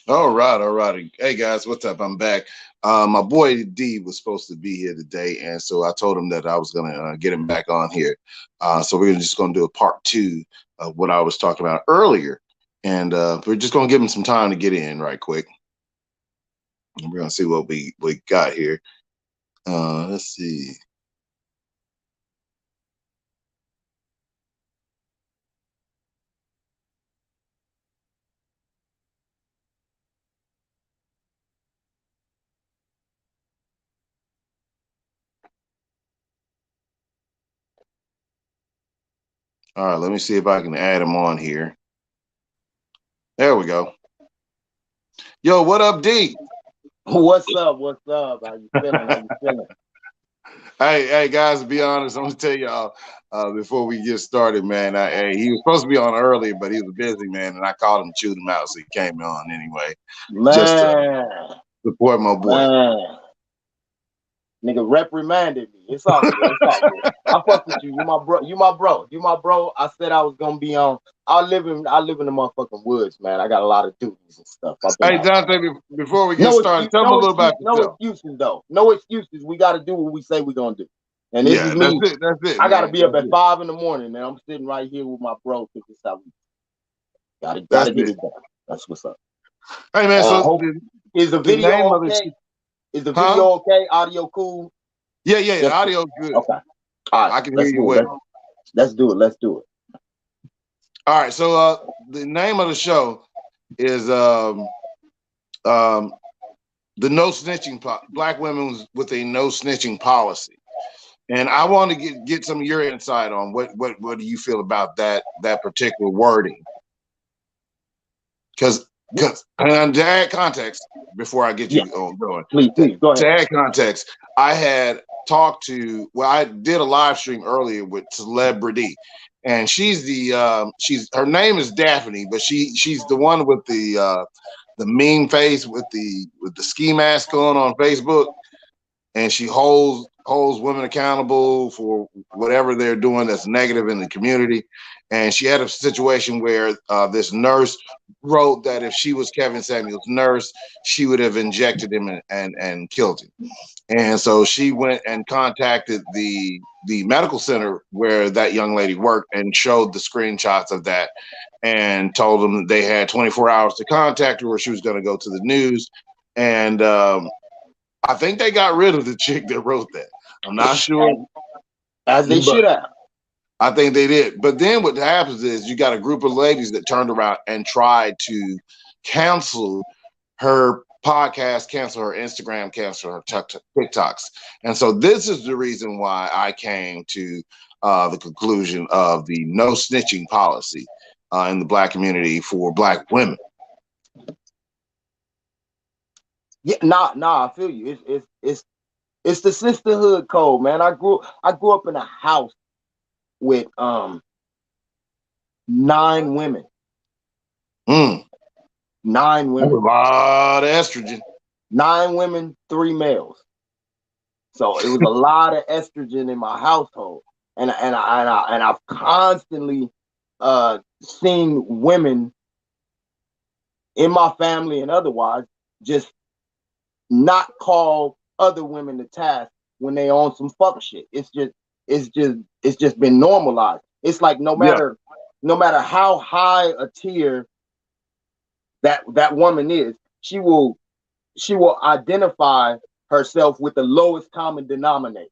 All right, all right. Hey guys, what's up? I'm back. My boy D was supposed to be here today, and so I told him that I was gonna get him back on here. So we're just gonna do a part two of what I was talking about earlier, and we're just gonna give him some time to get in right quick. And we're gonna see what we got here. Let's see. All right, let me see if I can add him on here. There we go. Yo, what up, D? What's up? What's up? How you feeling? How you feeling? Hey, guys, to be honest, I'm gonna tell y'all before we get started, man. Hey, he was supposed to be on earlier, but he was busy, man, and I called him, chewed him out, so he came on anyway, just to Man, support my boy. man. Nigga reprimanded me. It's all good. It's all good. I fuck with you. You my bro. You my bro. You my bro. I said I was gonna be on. I live in the motherfucking woods, man. I got a lot of duties and stuff. I've been Hey, out. Dante, before we get No started, excuse. tell me a No little about excuse. No yourself. excuses though. No excuses. We got to do what we say we're gonna do. And this Yeah, is that's me. it. That's it, I gotta man. be up That's at it. 5 in the morning, and I'm sitting right here with my bro. Cause this how we gotta That's get it. it done. That's what's up. Hey, man. So Hope is the the name video of the okay? Is the huh? video okay? Audio cool? Yeah. Just Audio's good. okay. All right, I can hear let's you do it. well. Let's do it. Let's do it. All right. So the name of the show is um the no snitching black women with a no snitching policy. And I want to get some of your insight on what do you feel about that particular wording? Because and to add context before I get Yeah, you going, please go to ahead. add context, I had talked to I did a live stream earlier with Celebrity, and she's her name is Daphne, but she's the one with the mean face with the ski mask on Facebook, and she holds women accountable for whatever they're doing that's negative in the community. And she had a situation where this nurse wrote that if she was Kevin Samuel's nurse, she would have injected him and killed him. And so she went and contacted the medical center where that young lady worked and showed the screenshots of that and told them that they had 24 hours to contact her or she was going to go to the news. And I think they got rid of the chick that wrote that. I'm not sure, As they but should have. I think they did. But then what happens is you got a group of ladies that turned around and tried to cancel her podcast, cancel her Instagram, cancel her TikToks. And so this is the reason why I came to the conclusion of the no snitching policy in the black community for black women. Yeah, nah. I feel you. It's the sisterhood code, man. I grew up in a house with 9 women. Mm, that's a Nine women. lot of estrogen. 9 women, 3 males. So it was a lot of estrogen in my household, and I've constantly seen women in my family and otherwise just not call other women to task when they on some fuck shit. It's just been normalized. It's like Yeah. no matter how high a tier that woman is, she will identify herself with the lowest common denominator.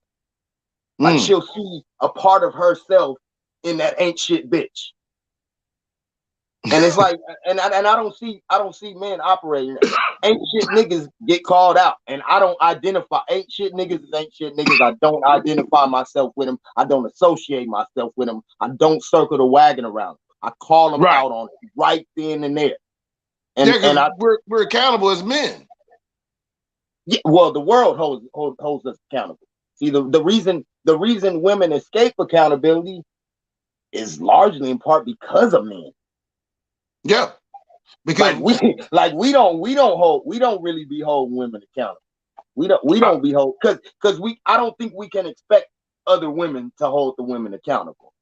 Like Mm, she'll see a part of herself in that ain't shit bitch. And it's like, and I don't see men operating. Ain't shit niggas get called out, and I don't identify. Ain't shit niggas is ain't shit niggas. I don't identify myself with them. I don't associate myself with them. I don't circle the wagon around. I call them right. out on it right then and there. Yeah, And because I we're accountable as men. yeah, well, the world holds us accountable. See, the reason women escape accountability is largely in part because of men. Yeah, Like because we don't really be holding women accountable. We don't be hold because we I don't think we can expect other women to hold the women accountable.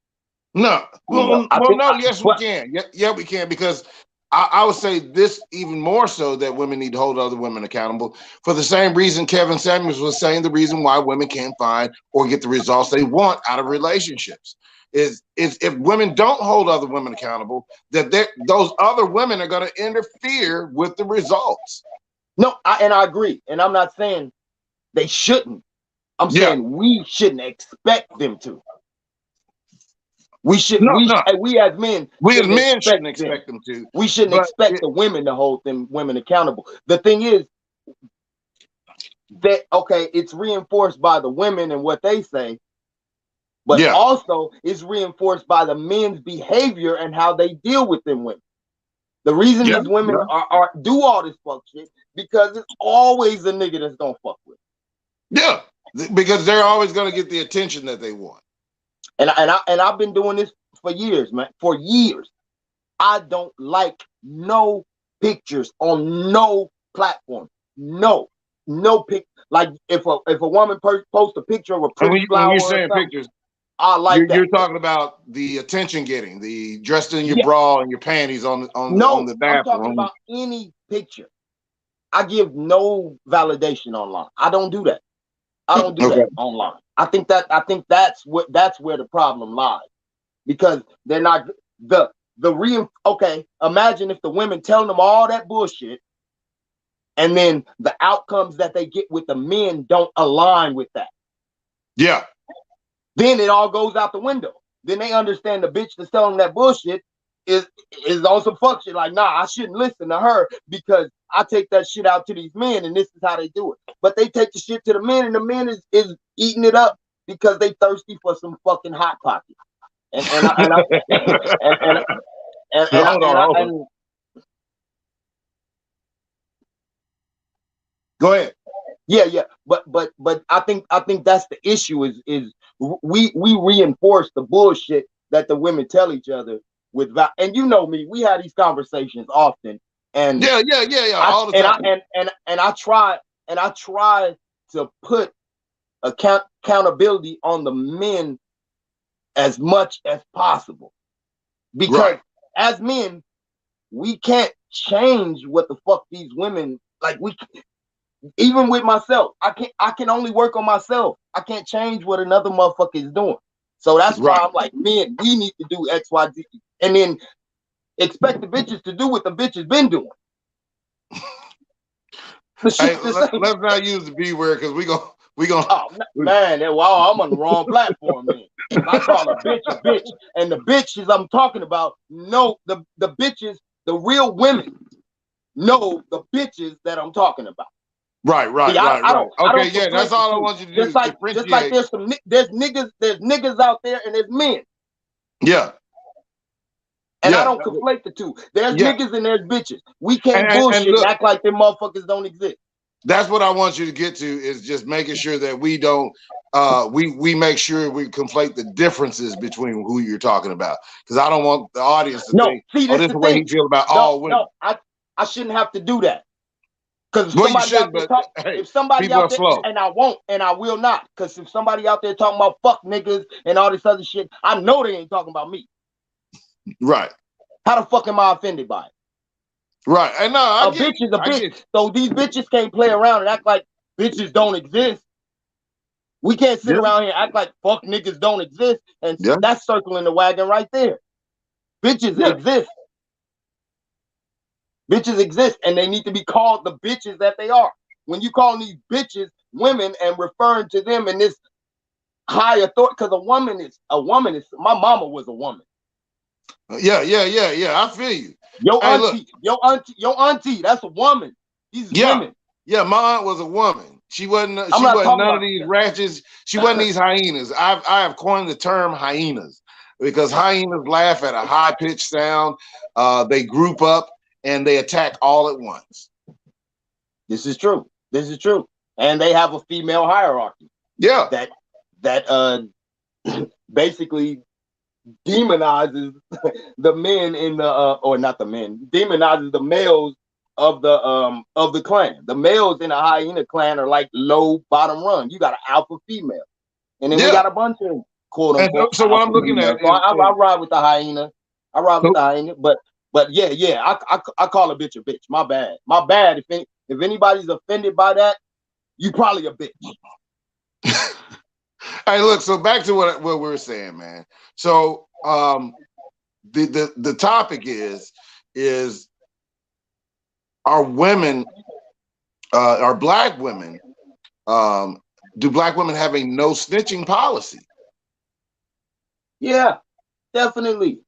no, You know, I well, think no, I, yes, we but can. Yeah, we can because I would say this even more so, that women need to hold other women accountable for the same reason Kevin Samuels was saying the reason why women can't find or get the results they want out of relationships is if women don't hold other women accountable, that those other women are going to interfere with the results. No, I agree. And I'm not saying they shouldn't. I'm saying we shouldn't expect them to. We should. No, We as men. We as men shouldn't expect them to. We shouldn't expect the women to hold them women accountable. The thing is that it's reinforced by the women and what they say, but also it's reinforced by the men's behavior and how they deal with them women. The reason these women are do all this fuck shit because it's always a nigga that's gonna fuck with. Yeah, because they're always gonna get the attention that they want. And I've been doing this for years, man. For years, I don't like no pictures on no platform. No pic. Like if a woman posts a picture of a pretty flower, when you're saying pictures, I like that. You're talking about the attention getting, the dressed in your bra and your panties on the bathroom. I'm talking about any picture. I give no validation online. I don't do that. I don't do that online. I think that's where the problem lies, because they're not imagine if the women telling them all that bullshit, and then the outcomes that they get with the men don't align with that. Yeah. Then it all goes out the window. Then they understand the bitch that's telling them that bullshit is on some fuck shit. Like, nah, I shouldn't listen to her because I take that shit out to these men and this is how they do it. But they take the shit to the men and the men is eating it up because they thirsty for some fucking hot pocket. Go ahead. Yeah. But I think that's the issue is we reinforce the bullshit that the women tell each other with, and you know me, we have these conversations often. And all the time. And I try to put accountability on the men as much as possible, because as men we can't change what the fuck these women like. Even with myself, I can only work on myself. I can't change what another motherfucker is doing. So that's why I'm like, men, we need to do X, Y, Z, and then expect the bitches to do what the bitches been doing. Hey, let's not use the B word because we gonna. Oh man, I'm on the wrong platform. Man, I call a bitch, and the bitches I'm talking about know the bitches, the real women know the bitches that I'm talking about. Right. Okay, that's all I want you to do. Just like there's niggas out there and there's men. Yeah. And I don't conflate the two. There's niggas and there's bitches. We can't bullshit and act like them motherfuckers don't exist. That's what I want you to get to, is just making sure that we don't we make sure we conflate the differences between who you're talking about. Because I don't want the audience to think, this is the way he feels about all women. No, I shouldn't have to do that. Because if somebody out there, and I won't, and I will not, because if somebody out there talking about fuck niggas and all this other shit, I know they ain't talking about me. Right. How the fuck am I offended by it? Right. And no, a bitch is a bitch. So these bitches can't play around and act like bitches don't exist. We can't sit around here and act like fuck niggas don't exist, and that's circling the wagon right there. Bitches exist. Bitches exist, and they need to be called the bitches that they are. When you call these bitches women and referring to them in this high authority, because a woman is my mama was a woman. Yeah. I feel you. Your auntie, that's a woman. These women. Yeah, my aunt was a woman. She wasn't none of these ratchets. She wasn't these hyenas. I have coined the term hyenas because hyenas laugh at a high-pitched sound. They group up and they attack all at once. This is true. And they have a female hierarchy. Yeah. That basically demonizes the men in the or not the men, demonizes the males of the clan. The males in the hyena clan are like low bottom run. You got an alpha female, and then we got a bunch of quote unquote. So what I'm looking at, I ride with the hyena. With the hyena, but But yeah, I call a bitch a bitch. My bad. My bad. If anybody's offended by that, you probably a bitch. Hey, look. So back to what we were saying, man. So the topic is are women, are black women, do black women have a no snitching policy? Yeah, definitely.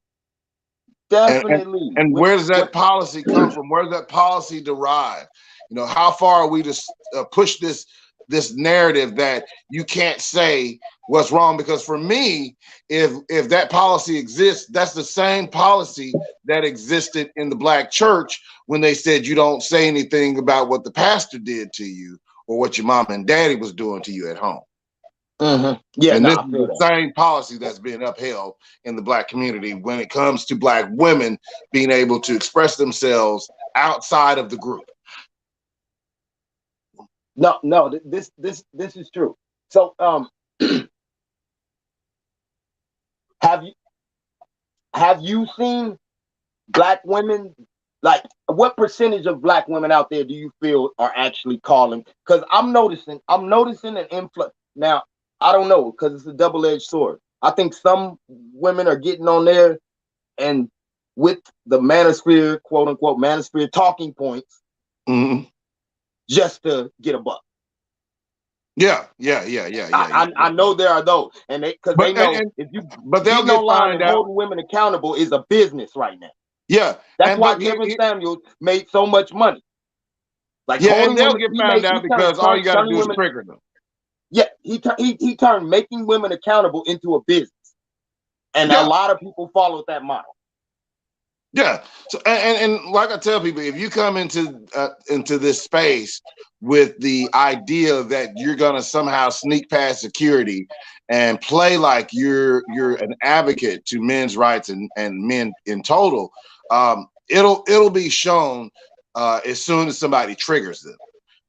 And, and, Definitely. and where does that policy come from? Where does that policy derive? You know, how far are we to push this narrative that you can't say what's wrong? Because for me, if that policy exists, that's the same policy that existed in the black church when they said you don't say anything about what the pastor did to you or what your mom and daddy was doing to you at home. Mm-hmm. Yeah, And no, this I is feel the that. same policy that's being upheld in the black community when it comes to black women being able to express themselves outside of the group. No, this is true. So have you seen black women, like what percentage of black women out there do you feel are actually calling? Because I'm noticing an influx. Now, I don't know, because it's a double-edged sword. I think some women are getting on there and with the manosphere, quote unquote manosphere talking points, Mm-hmm. just to get a buck. Yeah. I know there are those, and because they know if you but they'll getting get online found and out. holding women accountable is a business right now. Yeah, That's and why but Kevin Samuels made so much money. Like yeah, and holding they'll women, get found out because all you got to turning do is women. trigger them. Yeah, he turned making women accountable into a business, and a Yeah, lot of people followed that model. yeah. So and like I tell people, if you come into this space with the idea that you're gonna somehow sneak past security and play like you're an advocate to men's rights and men in total, it'll be shown as soon as somebody triggers them,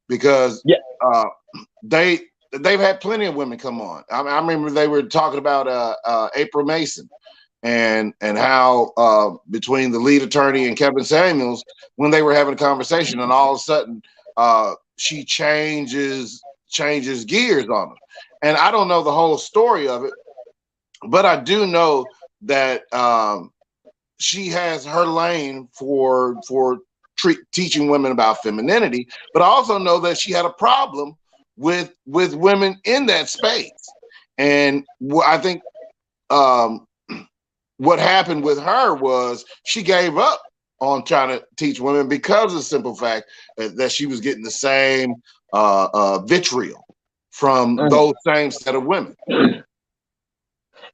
because Yeah, they've had plenty of women come on. I remember they were talking about April Mason and how between the lead attorney and Kevin Samuels, when they were having a conversation, and all of a sudden she changes gears on them. And I don't know the whole story of it, but I do know that she has her lane for teaching women about femininity, but I also know that she had a problem with women in that space. And I think what happened with her was she gave up on trying to teach women because of the simple fact that she was getting the same vitriol from those same set of women.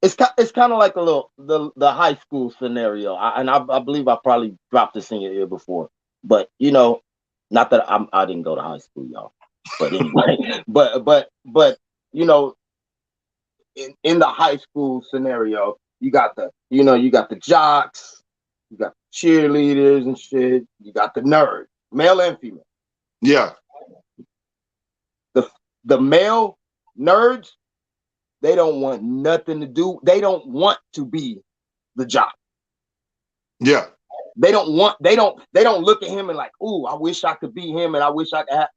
It's kind of like a little the high school scenario, I believe I probably dropped this in your ear before, but not that I didn't go to high school, y'all, but anyway, but in the high school scenario, you got the jocks, you got the cheerleaders and shit, you got the nerds, male and female. Yeah. The male nerds, they don't want nothing to do. They don't want to be the jock. Yeah. They don't look at him and like, ooh, I wish I could be him and I wish I could have.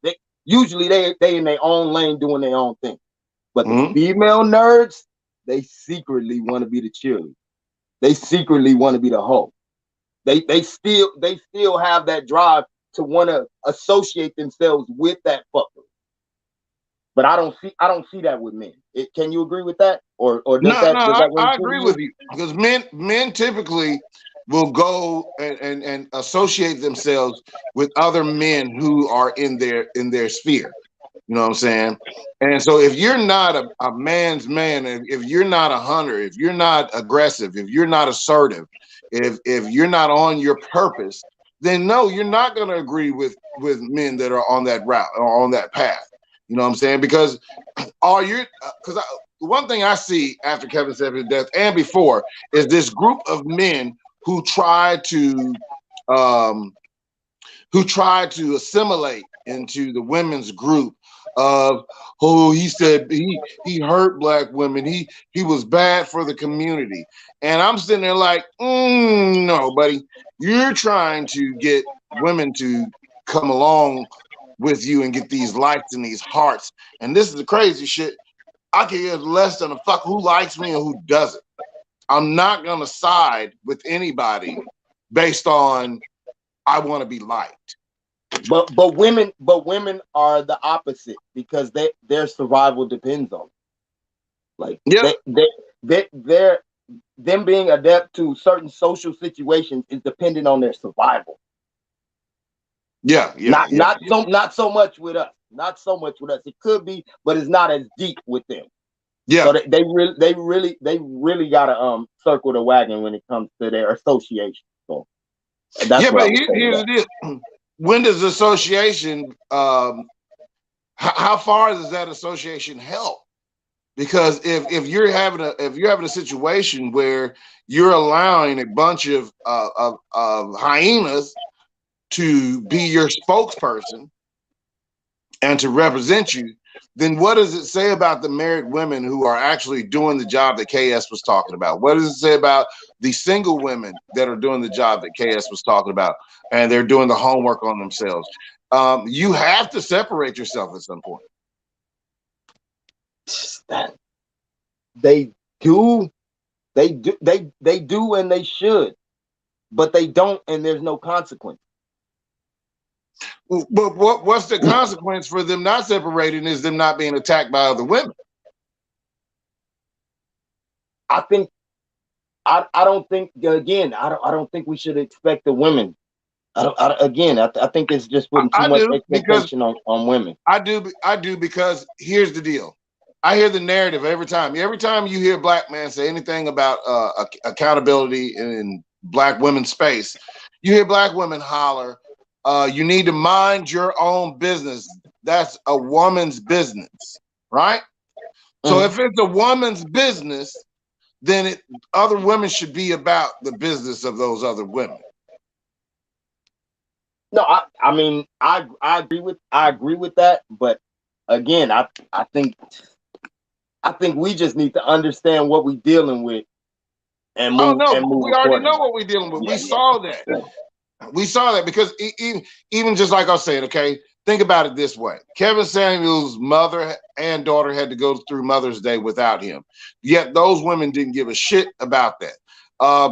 Usually they in their own lane doing their own thing. But the female nerds, they secretly want to be the cheerleader. They secretly want to be the hoe. They still have that drive to want to associate themselves with that fucker. But I don't see that with men. Can you agree with that? Or does No, that ring I true to agree you? with you, because men typically will go and associate themselves with other men who are in their sphere. You know what I'm saying? And so if you're not a man's man, if you're not a hunter, if you're not aggressive, if you're not assertive, if you're not on your purpose, then no, you're not going to agree with men that are on that route or on that path. You know what I'm saying? Because one thing I see after Kevin Samuels' death and before is this group of men who try to assimilate into the women's group of, oh, he said he hurt black women. He was bad for the community. And I'm sitting there like, no, buddy, you're trying to get women to come along with you and get these likes and these hearts. And this is the crazy shit. I can give less than a fuck who likes me and who doesn't. I'm not gonna side with anybody based on I want to be liked. But women are the opposite because their survival depends on it. Like Yeah, they're them being adept to certain social situations is dependent on their survival. yeah, Not yeah, not so much with us. Not so much with us. It could be, but it's not as deep with them. yeah. So they really gotta circle the wagon when it comes to their association. So that's Yeah, what I but would say here's to the deal. When does association, how far does that association help? Because if you're having a situation where you're allowing a bunch of hyenas to be your spokesperson and to represent you, then what does it say about the married women who are actually doing the job that KS was talking about? What does it say about the single women that are doing the job that KS was talking about, and they're doing the homework on themselves? You have to separate yourself at some point. that. They do, they do, and they should, but they don't, and there's no consequence. But what's the consequence for them not separating is them not being attacked by other women. I think I don't think again I don't think we should expect the women. I think it's just putting too I much do because expectation on women. I do because here's the deal. I hear the narrative every time. Every time you hear a black man say anything about accountability in black women's space, you hear black women holler, you need to mind your own business. That's a woman's business, right? So if it's a woman's business, then other women should be about the business of those other women. No, I mean I agree with that, but again I think we just need to understand what we're dealing with and Oh move no, and move we already know accordingly. what we're dealing with. Yeah, We saw that. yeah. We saw that because even just like I was saying, okay, think about it this way. Kevin Samuel's mother and daughter had to go through Mother's Day without him. Yet those women didn't give a shit about that.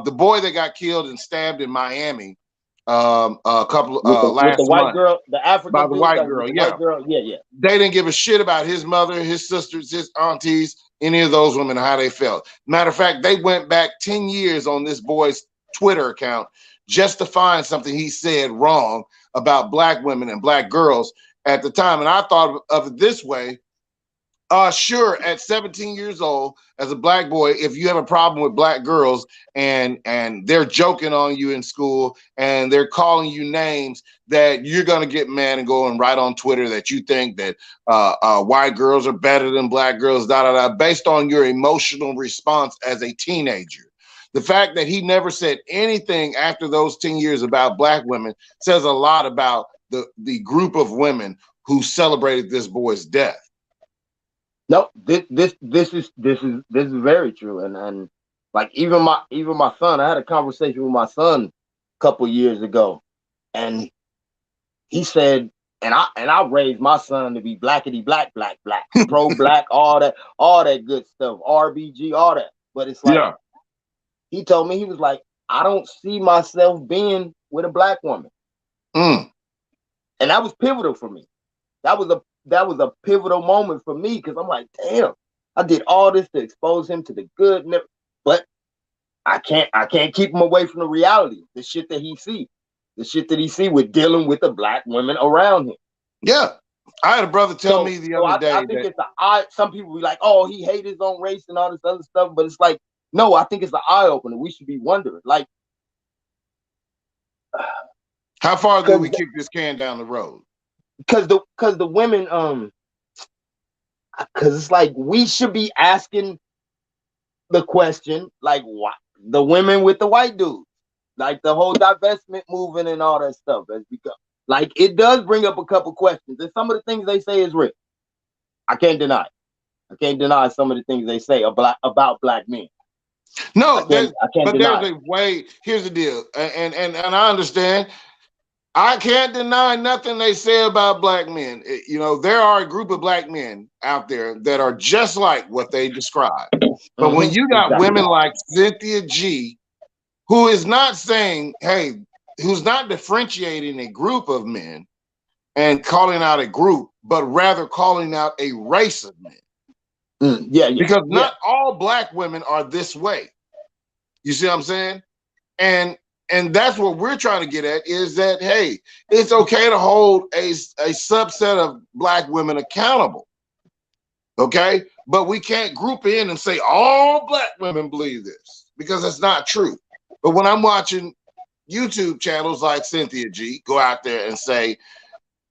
The boy that got killed and stabbed in Miami a couple With the last white month girl, the by African the dude white that was with girl. the Yeah, white girl. Yeah, yeah. they didn't give a shit about his mother, his sisters, his aunties, any of those women, how they felt. Matter of fact, they went back 10 years on this boy's Twitter account just to find something he said wrong about black women and black girls at the time. And I thought of it this way. Sure, at 17 years old, as a black boy, if you have a problem with black girls and they're joking on you in school and they're calling you names, that you're gonna get mad and go and write on Twitter that you think that white girls are better than black girls, da da da, based on your emotional response as a teenager. The fact that he never said anything after those 10 years about black women says a lot about the group of women who celebrated this boy's death. No, this is very true, and like even my son, I had a conversation with my son a couple years ago, and he said, and I raised my son to be blackety black, pro black, all that good stuff, RBG, all that. But it's like Yeah. he told me, he was like, I don't see myself being with a black woman, Mm. and that was pivotal for me. That was a pivotal moment for me because I'm like, damn, I did all this to expose him to the good, but I can't keep him away from the reality, the shit that he see with dealing with the black women around him. Yeah. I had a brother tell me the So other I day think that it's the eye. Some people be like, oh, he hate his own race and all this other stuff, but it's like, no, I think it's an eye opener. We should be wondering, like, how far do we kick this can down the road? Because the women, because it's like we should be asking the question, like, why the women with the white dudes, like the whole divestment movement and all that stuff has become. Like, it does bring up a couple questions, and some of the things they say is real. I can't deny it. I can't deny some of the things they say about black men. No, I can't but deny there's it. a way. Here's the deal, and I understand. I can't deny nothing they say about black men. You know, there are a group of black men out there that are just like what they describe. But when you got Exactly. women like Cynthia G, who is not saying, hey, who's not differentiating a group of men and calling out a group, but rather calling out a race of men. Yeah. Because not all black women are this way. You see what I'm saying? And that's what we're trying to get at, is that, hey, it's okay to hold a subset of black women accountable. Okay, but we can't group in and say all black women believe this, because that's not true. But when I'm watching YouTube channels like Cynthia G go out there and say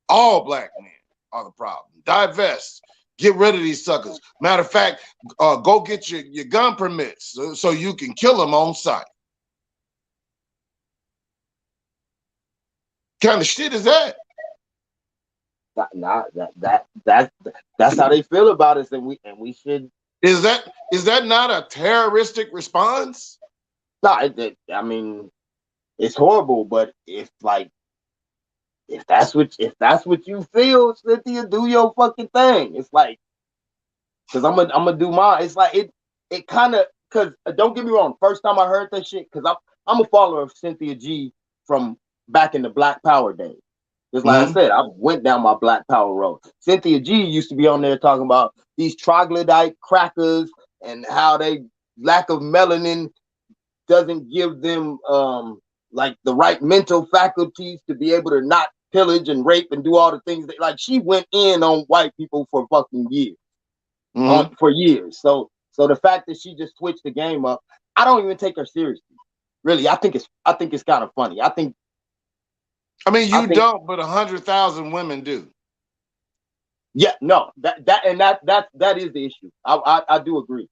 all black men are the problem, divest, get rid of these suckers. Matter of fact, go get your gun permits so you can kill them on sight. What kind of shit is that? That's how they feel about us, and we should. Is that not a terroristic response? No, I mean, it's horrible, but if that's what you feel, Cynthia, do your fucking thing. It's like, because I'm gonna do mine. It's like it kind of, because don't get me wrong. First time I heard that shit, because I'm a follower of Cynthia G from back in the Black Power days. Just like I said, I went down my Black Power road. Cynthia G used to be on there talking about these troglodyte crackers and how they lack of melanin doesn't give them like the right mental faculties to be able to not pillage and rape and do all the things that, like, she went in on white people for fucking years. For years. So the fact that she just switched the game up, I don't even take her seriously. Really, I think it's kind of funny. I don't, but 100,000 women do. Yeah, no, that is the issue. I do agree.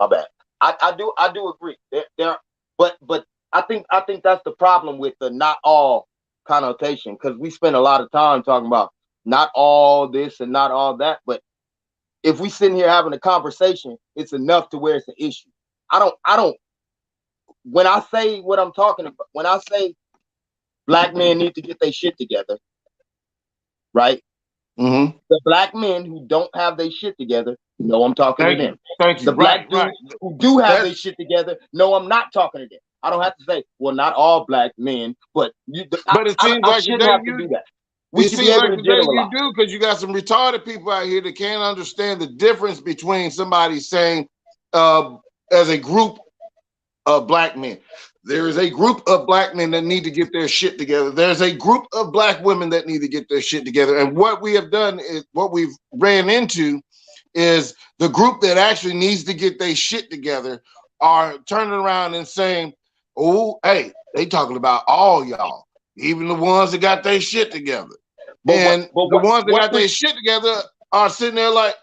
My bad. I do agree. But I think that's the problem with the not all connotation, because we spend a lot of time talking about not all this and not all that. But if we sitting here having a conversation, it's enough to where it's an issue. I don't. When I say what I'm talking about, when I say black men need to get their shit together, right? The black men who don't have their shit together, no, I'm talking to them. Thank you. The black dudes who do have their shit together, no, I'm not talking to them. I don't have to say, well, not all black men, but it seems I shouldn't have to do that. We should be able to generalize. You do, because you got some retarded people out here that can't understand the difference between somebody saying, as a group of black men, there is a group of black men that need to get their shit together. There's a group of black women that need to get their shit together. And what we have done is, what we've ran into is the group that actually needs to get their shit together are turning around and saying, oh, hey, they talking about all y'all, even the ones that got their shit together. The ones that got their shit together are sitting there like,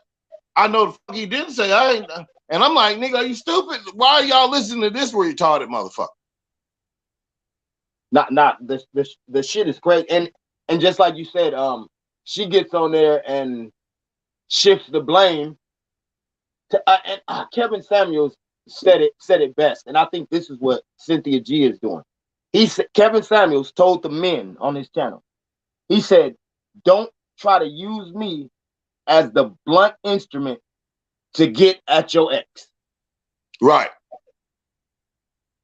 I know the fuck he didn't say. I ain't. And I'm like, nigga, are you stupid? Why are y'all listening to this retarded motherfucker? The shit is great. And just like you said, she gets on there and shifts the blame to Kevin Samuels said it best. And I think this is what Cynthia G is doing. Kevin Samuels told the men on his channel, he said, don't try to use me as the blunt instrument to get at your ex. Right.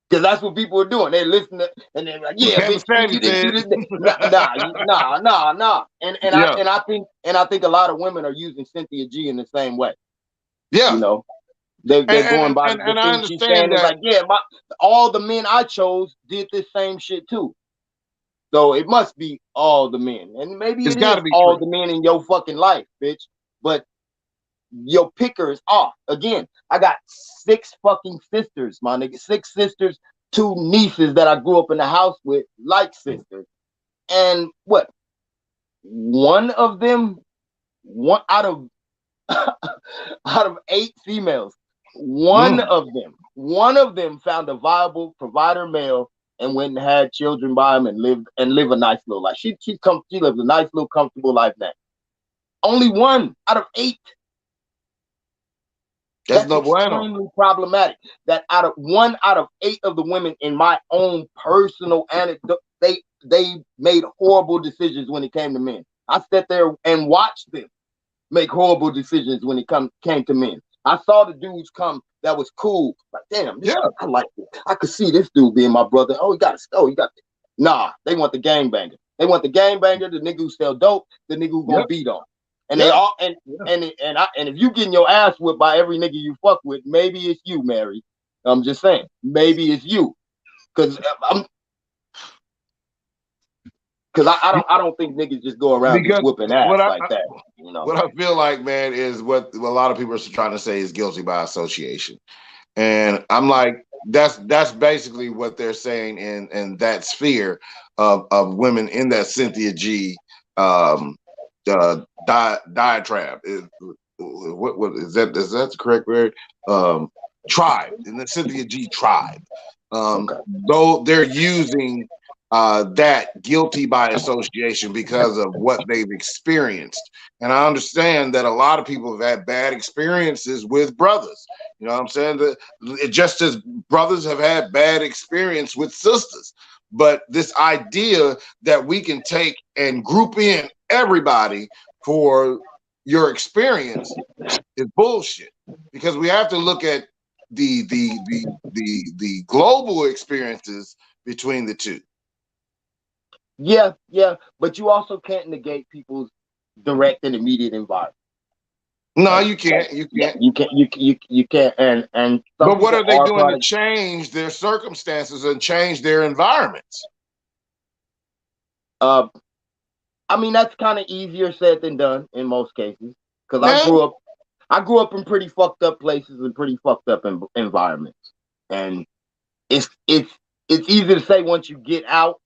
Because that's what people are doing. They listen to, and they're like, yeah, bitch, you didn't do this. Nah. And I think a lot of women are using Cynthia G in the same way. Yeah. You know, they're going by the things she's saying. It's like, yeah, all the men I chose did this same shit too. So it must be all the men. And maybe it is all the men in your fucking life, bitch. But your picker is off. Again, I got 6 fucking sisters, my nigga. 6 sisters, 2 nieces that I grew up in the house with, like sisters. And what? One out of 8 females, one of them found a viable provider male and went and had children by him and live a nice little life. She lives a nice little comfortable life now. Only 1 out of 8. That's That's no bueno. extremely problematic. That 1 out of 8 of the women in my own personal anecdote, they made horrible decisions when it came to men. I sat there and watched them make horrible decisions when it came to men. I saw the dudes come that was cool. Like, damn, I like this. I could see this dude being my brother. Oh, he got it. Nah, they want the gangbanger. They want the gangbanger, the nigga who sell dope, the nigga who gonna beat on. And they all and if you getting your ass whipped by every nigga you fuck with, maybe it's you, Mary. I'm just saying, maybe it's you, because I don't think niggas just go around just whooping ass like that. You know, what I feel like, man, is what a lot of people are trying to say is guilty by association, and I'm like, that's basically what they're saying in that sphere of women in that Cynthia G. Diatribe. What is that? Is that the correct word? Tribe, in the Cynthia G tribe. Though they're using that guilty by association because of what they've experienced. And I understand that a lot of people have had bad experiences with brothers. You know what I'm saying? That just as brothers have had bad experience with sisters. But this idea that we can take and group in everybody for your experience is bullshit, because we have to look at the global experiences between the two. Yeah, but you also can't negate people's direct and immediate environment. No, you can't. You can't. You can't. And but what are they doing to change their circumstances and change their environments? I mean, that's kind of easier said than done in most cases, because I grew up in pretty fucked up places and pretty fucked up environments, and it's easy to say once you get out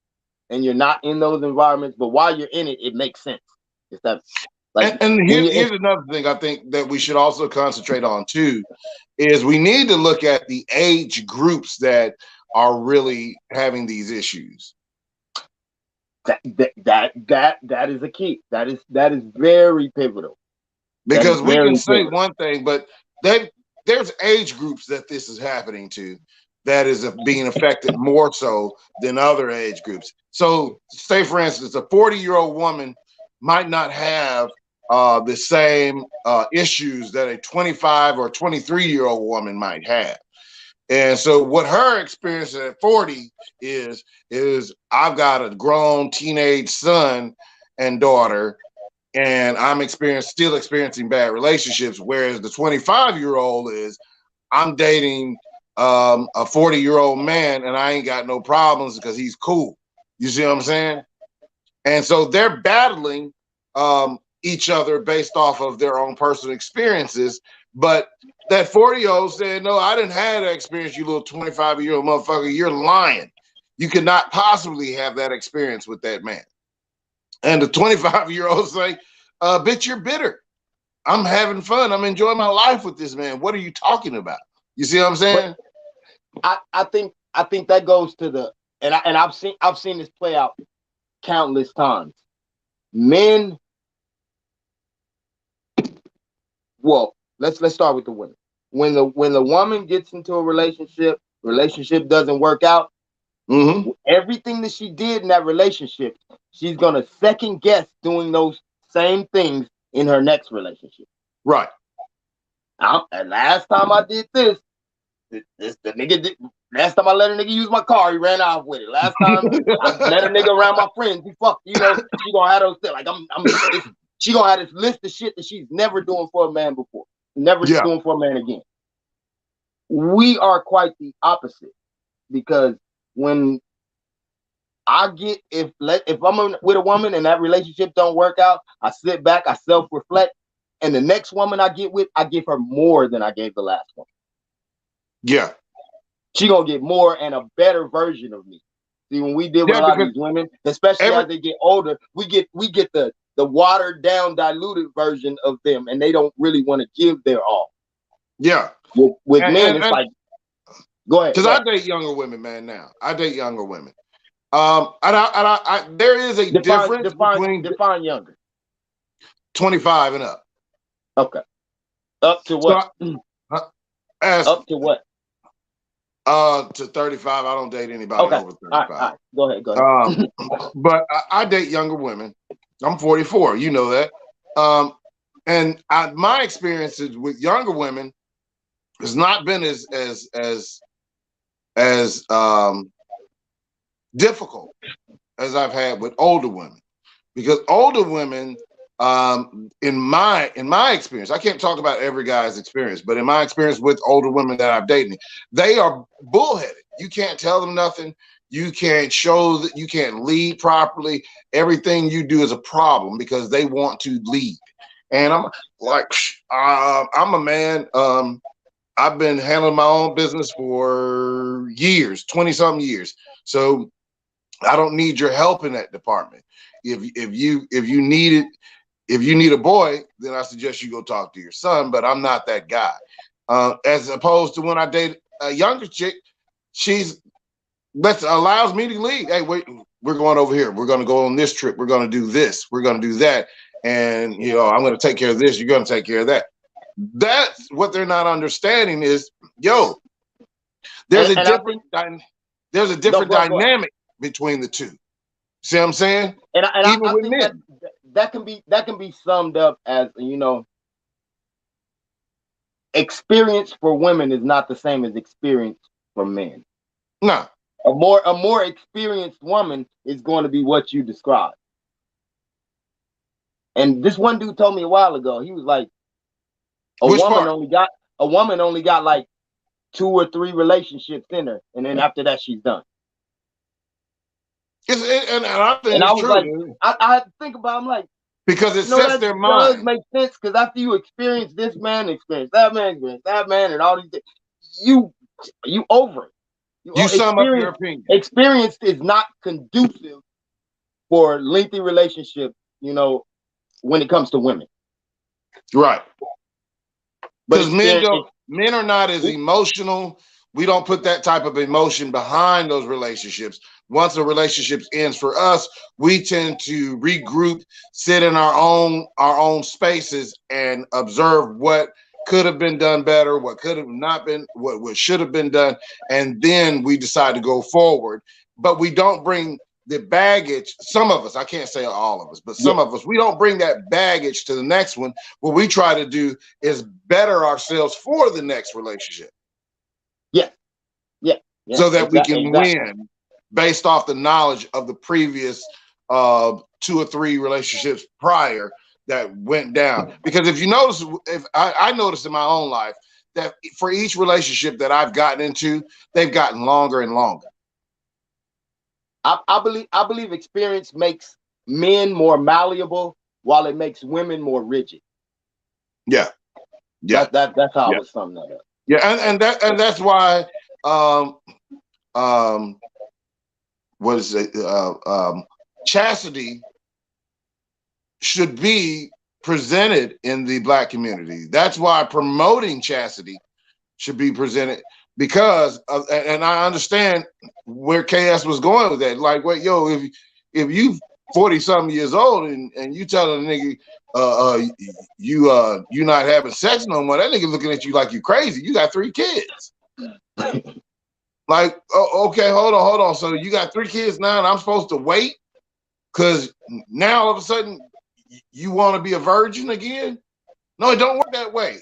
and you're not in those environments, but while you're in it, it makes sense. If that's like, and here's another thing I think that we should also concentrate on too, is we need to look at the age groups that are really having these issues. That is a key. That is very pivotal. Because we can say one thing, but there's age groups that this is happening to that is being affected more so than other age groups. So say, for instance, a 40-year-old woman might not have the same issues that a 25 or 23-year-old woman might have. And so what her experience at 40 is I've got a grown teenage son and daughter, and I'm still experiencing bad relationships. Whereas the 25-year-old is, I'm dating a 40-year-old man and I ain't got no problems because he's cool. You see what I'm saying? And so they're battling each other based off of their own personal experiences. But that 40-year-old said, no, I didn't have that experience, you little 25-year-old motherfucker. You're lying. You could not possibly have that experience with that man. And the 25-year-old say, bitch, you're bitter. I'm having fun. I'm enjoying my life with this man. What are you talking about? You see what I'm saying? But I think that goes to the, and I've seen this play out countless times. Men, well, let's start with the women. When the woman gets into a relationship doesn't work out. Mm-hmm. Everything that she did in that relationship, she's gonna second guess doing those same things in her next relationship. Right. And last time I did this the nigga did. Last time I let a nigga use my car, he ran off with it. Last time I let a nigga around my friends, he fucked. You know, she gonna have those things. Like she gonna have this list of shit that she's never doing for a man before, never doing for a man again. We are quite the opposite, because when I get if I'm with a woman and that relationship don't work out, I sit back, I self-reflect, and the next woman I get with, I give her more than I gave the last one. Yeah. She gonna get more and a better version of me. See, when we deal with a lot of these women, especially as they get older, we get the watered down, diluted version of them, and they don't really want to give their all. Yeah. With men, it's like Go ahead. Because Go I ahead. date younger women, man. Now I date younger women. There is a Define difference define between define younger. 25 and up. Okay. Up to So, what? as Up to what? to 35, I don't date anybody Okay. over All right. 35. All right. Go ahead. Go Um, ahead. but I date younger women. I'm 44. You know that. And my experiences with younger women has not been as difficult as I've had with older women, because older women, in my experience, I can't talk about every guy's experience, but in my experience with older women that I've dated, they are bullheaded. You can't tell them nothing. You can't show that you can't lead properly. Everything you do is a problem because they want to lead. And I'm like, I'm a man. I've been handling my own business for years, 20 something years. So I don't need your help in that department. If you need a boy, then I suggest you go talk to your son. But I'm not that guy. As opposed to when I date a younger chick, she's that allows me to lead. Hey, wait, we're going over here. We're going to go on this trip. We're going to do this. We're going to do that. And I'm going to take care of this. You're going to take care of that. That's what they're not understanding is, there's a And I different think there's a no. different Go ahead. dynamic between the two. See what I'm saying? And Even I with think men. that can be summed up as experience for women is not the same as experience for men. No. A more experienced woman is going to be what you describe. And this one dude told me a while ago, he was like, a Which woman part? only got a woman only got like 2 or 3 relationships in her, and then after that she's done. And I think And I it's was like, true, I had to think about it. I'm like, because it sets that their does mind. make sense, because after you experience this man, experience that man, and all these things, you over it. You sum up your opinion. Experience is not conducive for lengthy relationship, when it comes to women. Right. But Because men are not as emotional. We don't put that type of emotion behind those relationships. Once a relationship ends for us, we tend to regroup, sit in our own spaces, and observe what could have been done better, what could have not been, what should have been done, and then we decide to go forward. But we don't bring the baggage. Some of us, I can't say all of us, but some of us, we don't bring that baggage to the next one. What we try to do is better ourselves for the next relationship. Yeah, yeah, yeah, So that we can exactly. win based off the knowledge of the previous 2 or 3 relationships prior that went down. Because if you notice, if I noticed in my own life that for each relationship that I've gotten into, they've gotten longer and longer. I believe experience makes men more malleable, while it makes women more rigid. Yeah, yeah, That's how I yeah, was summing that up. yeah, and that's why um what is it? Chastity should be presented in the Black community. That's why promoting chastity should be presented, because and I understand where KS was going with that. Like, wait, if you 40 something years old and you tell a nigga you not having sex no more, that nigga looking at you like you crazy. You got 3 kids. Like, oh, okay, hold on. So you got 3 kids now, and I'm supposed to wait because now all of a sudden you want to be a virgin again? No, it don't work that way.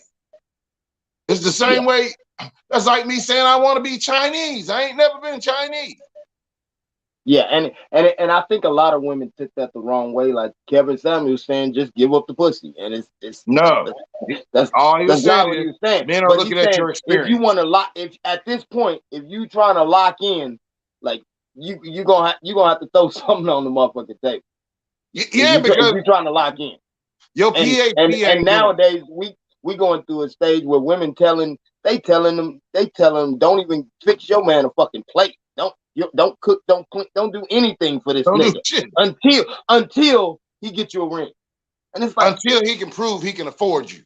It's the same way. That's like me saying I want to be Chinese. I ain't never been Chinese. Yeah, and I think a lot of women took that the wrong way. Like Kevin Samuels saying, just give up the pussy, and it's No, that's all he was not saying what he is was saying. men are But he's looking at saying your if you want experience. to lock, if at this point, if you trying to lock in, like you gonna have to throw something on the motherfucking table. Yeah, If because you trying to lock in, your and PhD ain't doing it. nowadays we going through a stage where women telling them don't even fix your man a fucking plate. Don't cook, don't clean, don't do anything for this Don't do nigga shit until he gets you a ring. And it's like, until he can prove he can afford you.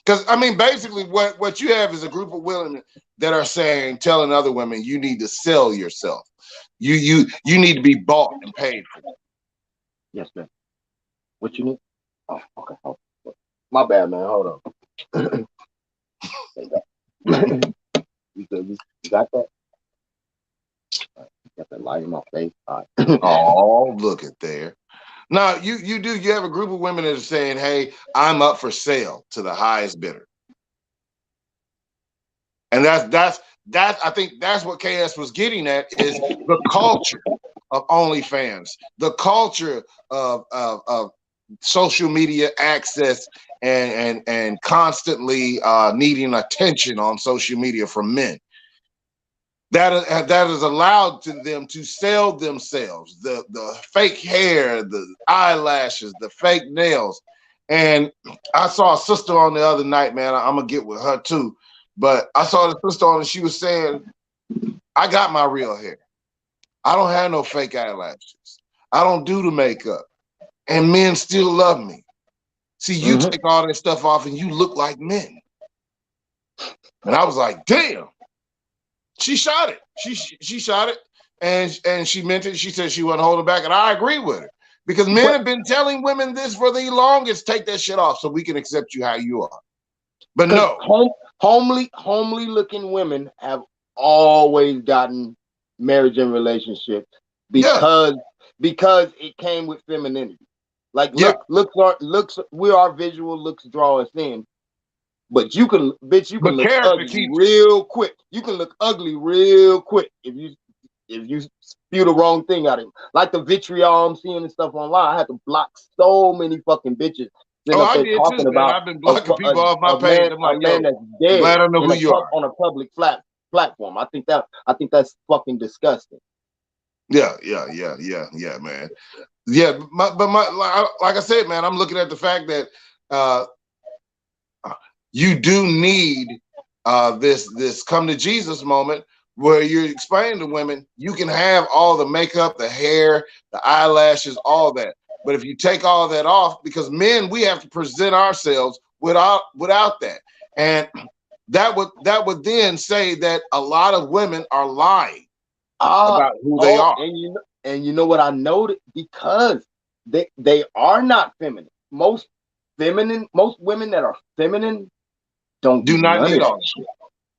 Because I mean, basically, what you have is a group of women that are saying, telling other women, you need to sell yourself. You need to be bought and paid for. Yes, man. What you need? Oh, okay. Oh, my bad, man. Hold on. You good? You got that? Got that light in my face. All right. Oh, look at there. Now you have a group of women that are saying, hey, I'm up for sale to the highest bidder. And that's I think that's what KS was getting at, is the culture of OnlyFans, the culture of social media access and constantly needing attention on social media from men. That is allowed to them to sell themselves, the fake hair, the eyelashes, the fake nails. And I saw a sister on the other night, man. I'm gonna get with her too. But I saw the sister on and she was saying, I got my real hair. I don't have no fake eyelashes. I don't do the makeup. And men still love me. See, you take all that stuff off and you look like men. And I was like, damn. She shot it. She shot it. And she meant it. She said she wasn't holding back. And I agree with her. Because men have been telling women this for the longest. Take that shit off so we can accept you how you are. But no. Homely looking women have always gotten marriage and relationships because it came with femininity. Like looks, we are visual, looks draw us in. But you can look ugly real quick. You can look ugly real quick if you spew the wrong thing out of him. Like the vitriol I'm seeing and stuff online. I had to block so many fucking bitches. I did too, man. I've been blocking people off my page. I'm like, man that's dead. Glad I know who you are on a public platform. I think that's fucking disgusting. Yeah, man. Yeah, like I said, man, I'm looking at the fact that you do need this come to Jesus moment where you're explaining to women you can have all the makeup, the hair, the eyelashes, all that. But if you take all that off, because men, we have to present ourselves without that. And that would then say that a lot of women are lying about who they are. And you know what I noted? Because they are not feminine. Most women that are feminine do not need all that shit.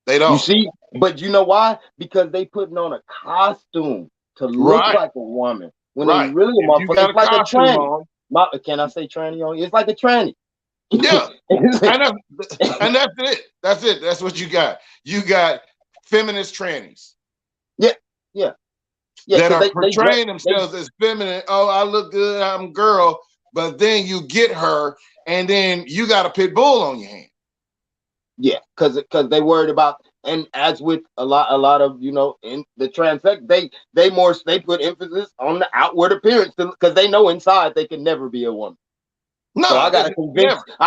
They don't. You see, but you know why? Because they putting on a costume to look like a woman when they really a motherfucker. It's like a tranny. Can I say tranny on? It's like a tranny. Yeah, and that's it. That's it. That's what you got. You got feminist trannies. Yeah. That are portraying themselves as feminine. Oh, I look good. I'm a girl. But then you get her, and then you got a pit bull on your hand. Yeah, because they worried about, and as with a lot of in the transsex, they put emphasis on the outward appearance because they know inside they can never be a woman. No, so I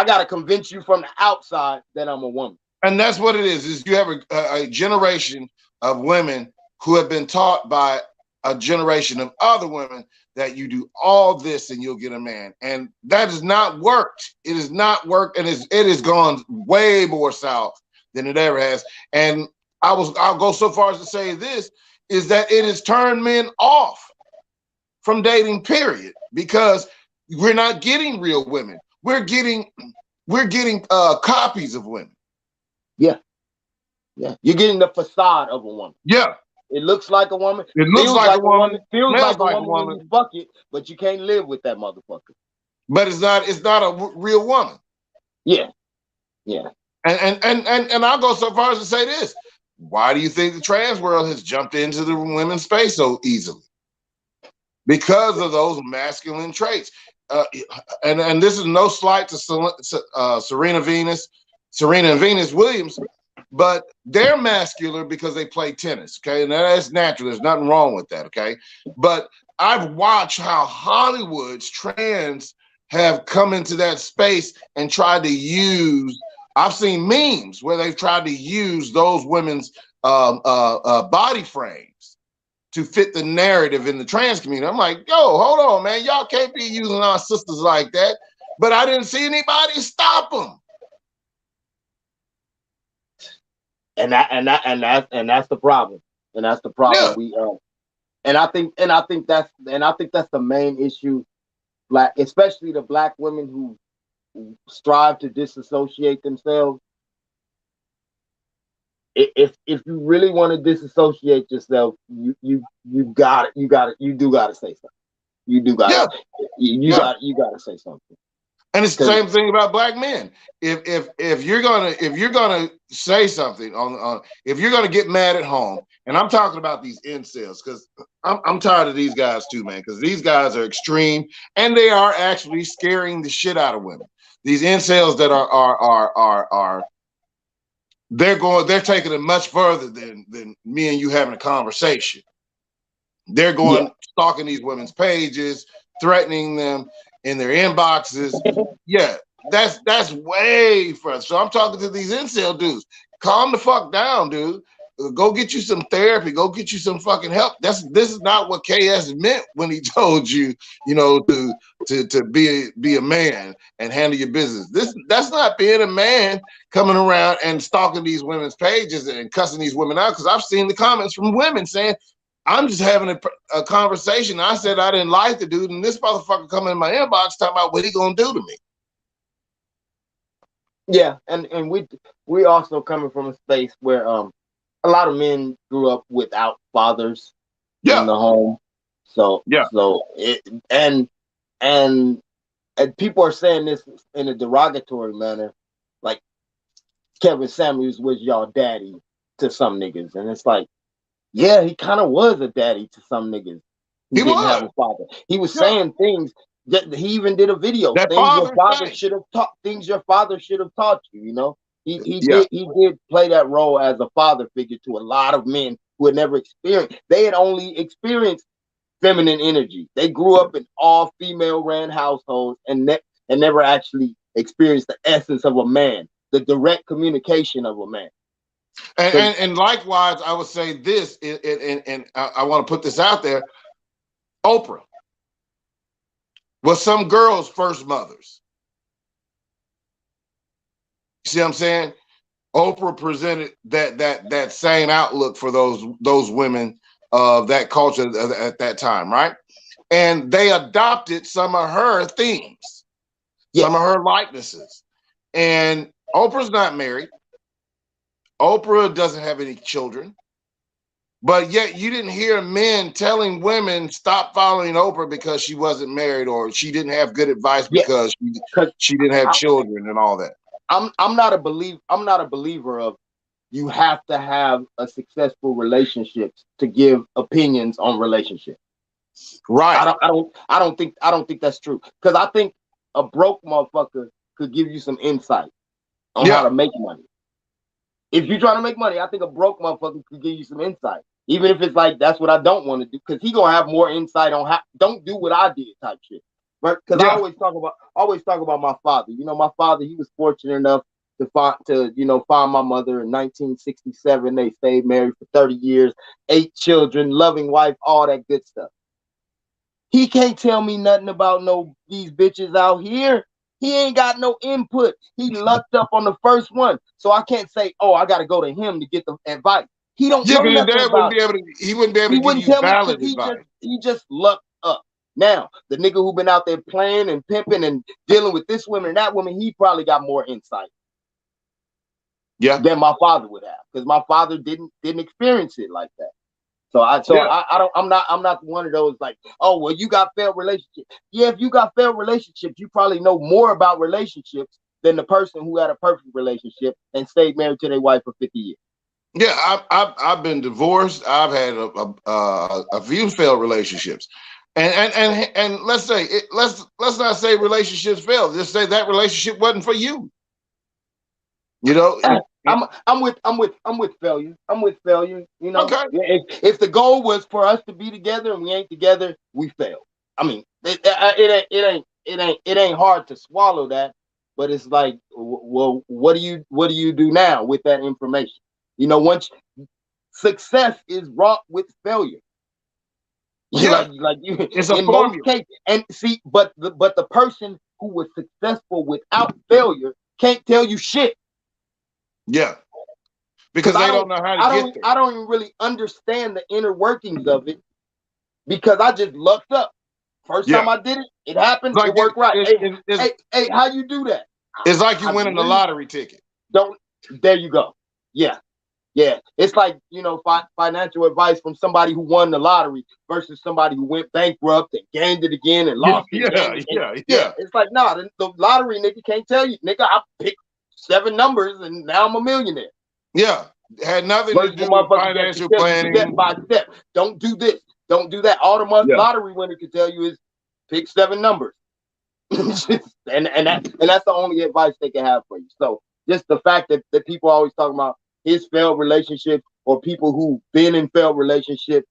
gotta convince you from the outside that I'm a woman. And that's what it is you have a generation of women who have been taught by a generation of other women that you do all this and you'll get a man. And that has not worked. It has not worked. And it has gone way more south than it ever has. And I'll go so far as to say this, is that it has turned men off from dating, period, because we're not getting real women. We're getting copies of women. Yeah. You're getting the facade of a woman. Yeah. It looks like a woman. It looks like a woman. Feels like a woman when you fuck it, but you can't live with that motherfucker. But it's not a real woman. Yeah. And I'll go so far as to say this. Why do you think the trans world has jumped into the women's space so easily? Because of those masculine traits. And this is no slight to Serena and Venus Williams, but they're masculine because they play tennis, okay? And that's natural. There's nothing wrong with that, okay? But I've watched how Hollywood's trans have come into that space and tried to use, I've seen memes where they've tried to use those women's body frames to fit the narrative in the trans community. I'm like, yo, hold on, man. Y'all can't be using our sisters like that. But I didn't see anybody stop them. and that's the problem. And that's the problem. Yeah, We and I think that's the main issue. Black, especially the black women who strive to disassociate themselves. If you really want to disassociate yourself, you do got to say something. You do got yeah, to yeah. you got to say something. And it's the Because same thing about black men. If you're gonna say something if you're gonna get mad at home, and I'm talking about these incels, because I'm tired of these guys too, man. Because these guys are extreme, and they are actually scaring the shit out of women. These incels that are they're taking it much further than me and you having a conversation. They're yeah, going stalking these women's pages, threatening them in their inboxes. Yeah, that's way further. So I'm talking to these incel dudes. Calm the fuck down, dude. Go get you some therapy. Go get you some fucking help. This is not what KS meant when he told you, to be a man and handle your business. That's not being a man coming around and stalking these women's pages and cussing these women out. Because I've seen the comments from women saying, I'm just having a conversation. I said I didn't like the dude, and this motherfucker coming in my inbox talking about what he gonna do to me. yeah, and we also coming from a space where a lot of men grew up without fathers in Yeah, the home. So yeah. so it and and people are saying this in a derogatory manner, like Kevin Samuels was y'all daddy to some niggas, and it's like, yeah, he kind of was a daddy to some niggas who He didn't have was. a father. He was Yeah. saying things that he even did a video, That things your father father thing. should have taught, things your father should have taught you. You know, Yeah. he did play that role as a father figure to a lot of men who had never experienced. They had only experienced feminine energy. They grew up in all female ran households and never actually experienced the essence of a man, the direct communication of a man. And Because and, and likewise, I would say this, and I want to put this out there. Oprah was some girls' first mothers. You see what I'm saying? Oprah presented that same outlook for those women of that culture at that time, right? And they adopted some of her themes, some yes, of her likenesses. And Oprah's not married. Oprah doesn't have any children. But yet you didn't hear men telling women stop following Oprah because she wasn't married or she didn't have good advice yes, because because she didn't have children and all that. I'm not a believer of you have to have a successful relationship to give opinions on relationships. Right. I don't think that's true. Because I think a broke motherfucker could give you some insight on how Yeah. to make money. If you're trying to make money, I think a broke motherfucker could give you some insight. Even if it's like that's what I don't want to do, because he gonna have more insight on how don't do what I did type shit. Right? Because I Yeah. always talk about my father. You know, my father, he was fortunate enough to find my mother in 1967. They stayed married for 30 years, 8 children, loving wife, all that good stuff. He can't tell me nothing about no these bitches out here. He ain't got no input. He lucked up on the first one. So I can't say, oh, I gotta go to him to get the advice. He don't Yeah, know because your nothing dad wouldn't about be it. able to he wouldn't be able He to give wouldn't you tell me because valid advice. he just lucked up. Now, the nigga who been out there playing and pimping and dealing with this woman and that woman, he probably got more insight Yeah. than my father would have. Because my father didn't experience it like that. Yeah. I don't I'm not one of those like, oh well, you got failed relationships. Yeah, if you got failed relationships, you probably know more about relationships than the person who had a perfect relationship and stayed married to their wife for 50 years. Yeah, I've been divorced. I've had a few failed relationships, and let's say let's not say relationships failed. Just say that relationship wasn't for you. You know. I'm with failure. I'm with failure. You know, Okay. if the goal was for us to be together and we ain't together, we failed. I mean, it ain't hard to swallow that, but it's like, well, what do you do now with that information? You know, once success is wrought with failure. Yeah, like you it's a in most formula. cases, and see, but the person who was successful without failure can't tell you shit. Yeah. because they don't know how to get there. I don't even really understand the inner workings of it because I just lucked up. First time I did it, it happened. Like it worked right. Hey, how you do that? It's like you winning the lottery ticket. There you go. Yeah. It's like, you know, financial advice from somebody who won the lottery versus somebody who went bankrupt and gained it again and lost it. Yeah. It's like, nah, the lottery nigga can't tell you, nigga, I picked 7 numbers and now I'm a millionaire. Yeah. Had nothing to do with financial planning. Step by step. Don't do this. Don't do that. All the lottery winner can tell you is pick 7 numbers. and that's the only advice they can have for you. So just the fact that people always talk about his failed relationship or people who've been in failed relationships,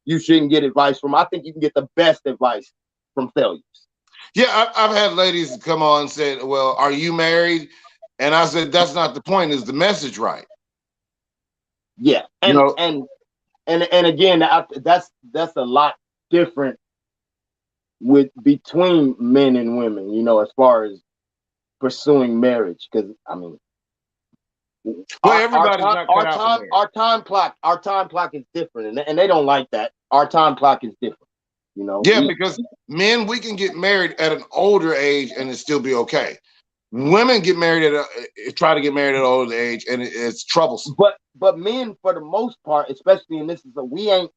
you shouldn't get advice from. I think you can get the best advice from failures. Yeah, I've had ladies come on and said, well, are you married? And I said, that's not the point. Is the message right? Yeah. And again, that's a lot different between men and women, you know, as far as pursuing marriage. Because I mean, our time clock is different, and they don't like that. Our time clock is different, you know. Yeah, because men, we can get married at an older age and it still be okay. Women get married try to get married at an older age, and it's troublesome. But men, for the most part, especially in this, we ain't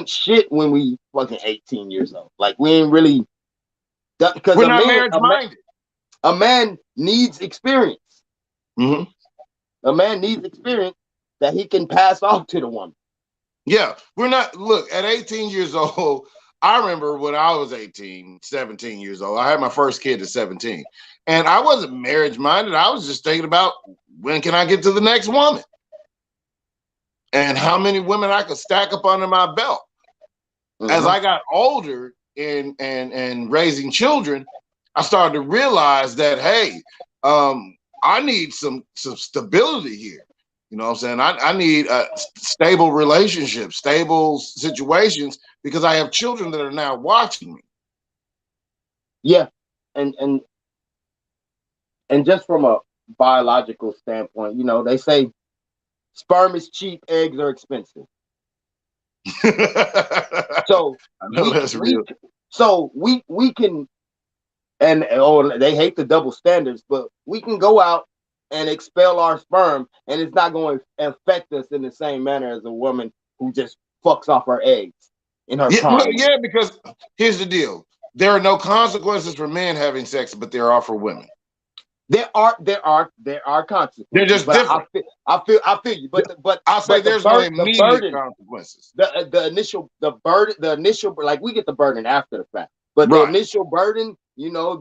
shit when we fucking 18 years old. Like we ain't really, because we're not marriage minded. A man needs experience. Mm-hmm. A man needs experience that he can pass off to the woman. Yeah, we're not. Look, at 18 years old, I remember when I was 18, 17 years old, I had my first kid at 17. And I wasn't marriage minded. I was just thinking about when can I get to the next woman? And how many women I could stack up under my belt. Mm-hmm. As I got older and raising children, I started to realize that, hey, I need some stability here. You know what I'm saying? I need a stable relationships, stable situations, because I have children that are now watching me. Yeah. And just from a biological standpoint, you know, they say sperm is cheap, eggs are expensive. So I know that's real. So we can, and they hate the double standards, but we can go out and expel our sperm, and it's not going to affect us in the same manner as a woman who just fucks off her eggs in her prime. Well, yeah, because here's the deal: there are no consequences for men having sex, but there are for women. There are consequences. They're just different. I feel you, but I'll say there's no immediate consequences. The initial, like we get the burden after the fact, but the initial burden, you know,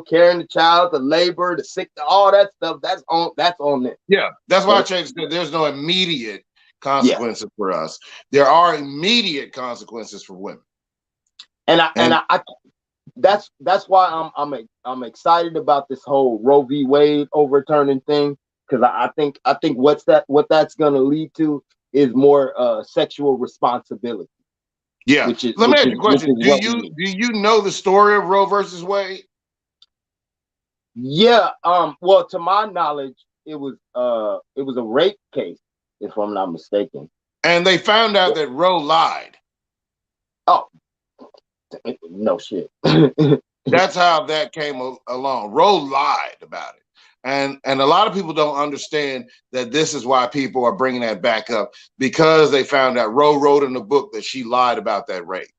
carrying the child, the labor, the sick, all that stuff, that's on them. Yeah, that's why I changed it. There's no immediate consequences for us. There are immediate consequences for women. And I that's why I'm excited about this whole Roe v. Wade overturning thing, because I think what that's going to lead to is more sexual responsibility. Yeah. Let me ask you a question. Do you know the story of Roe versus Wade? Yeah. Well, to my knowledge, it was a rape case, if I'm not mistaken. And they found out that Roe lied. Oh, no shit. That's how that came along. Roe lied about it. And a lot of people don't understand that this is why people are bringing that back up, because they found out Roe wrote in the book that she lied about that rape.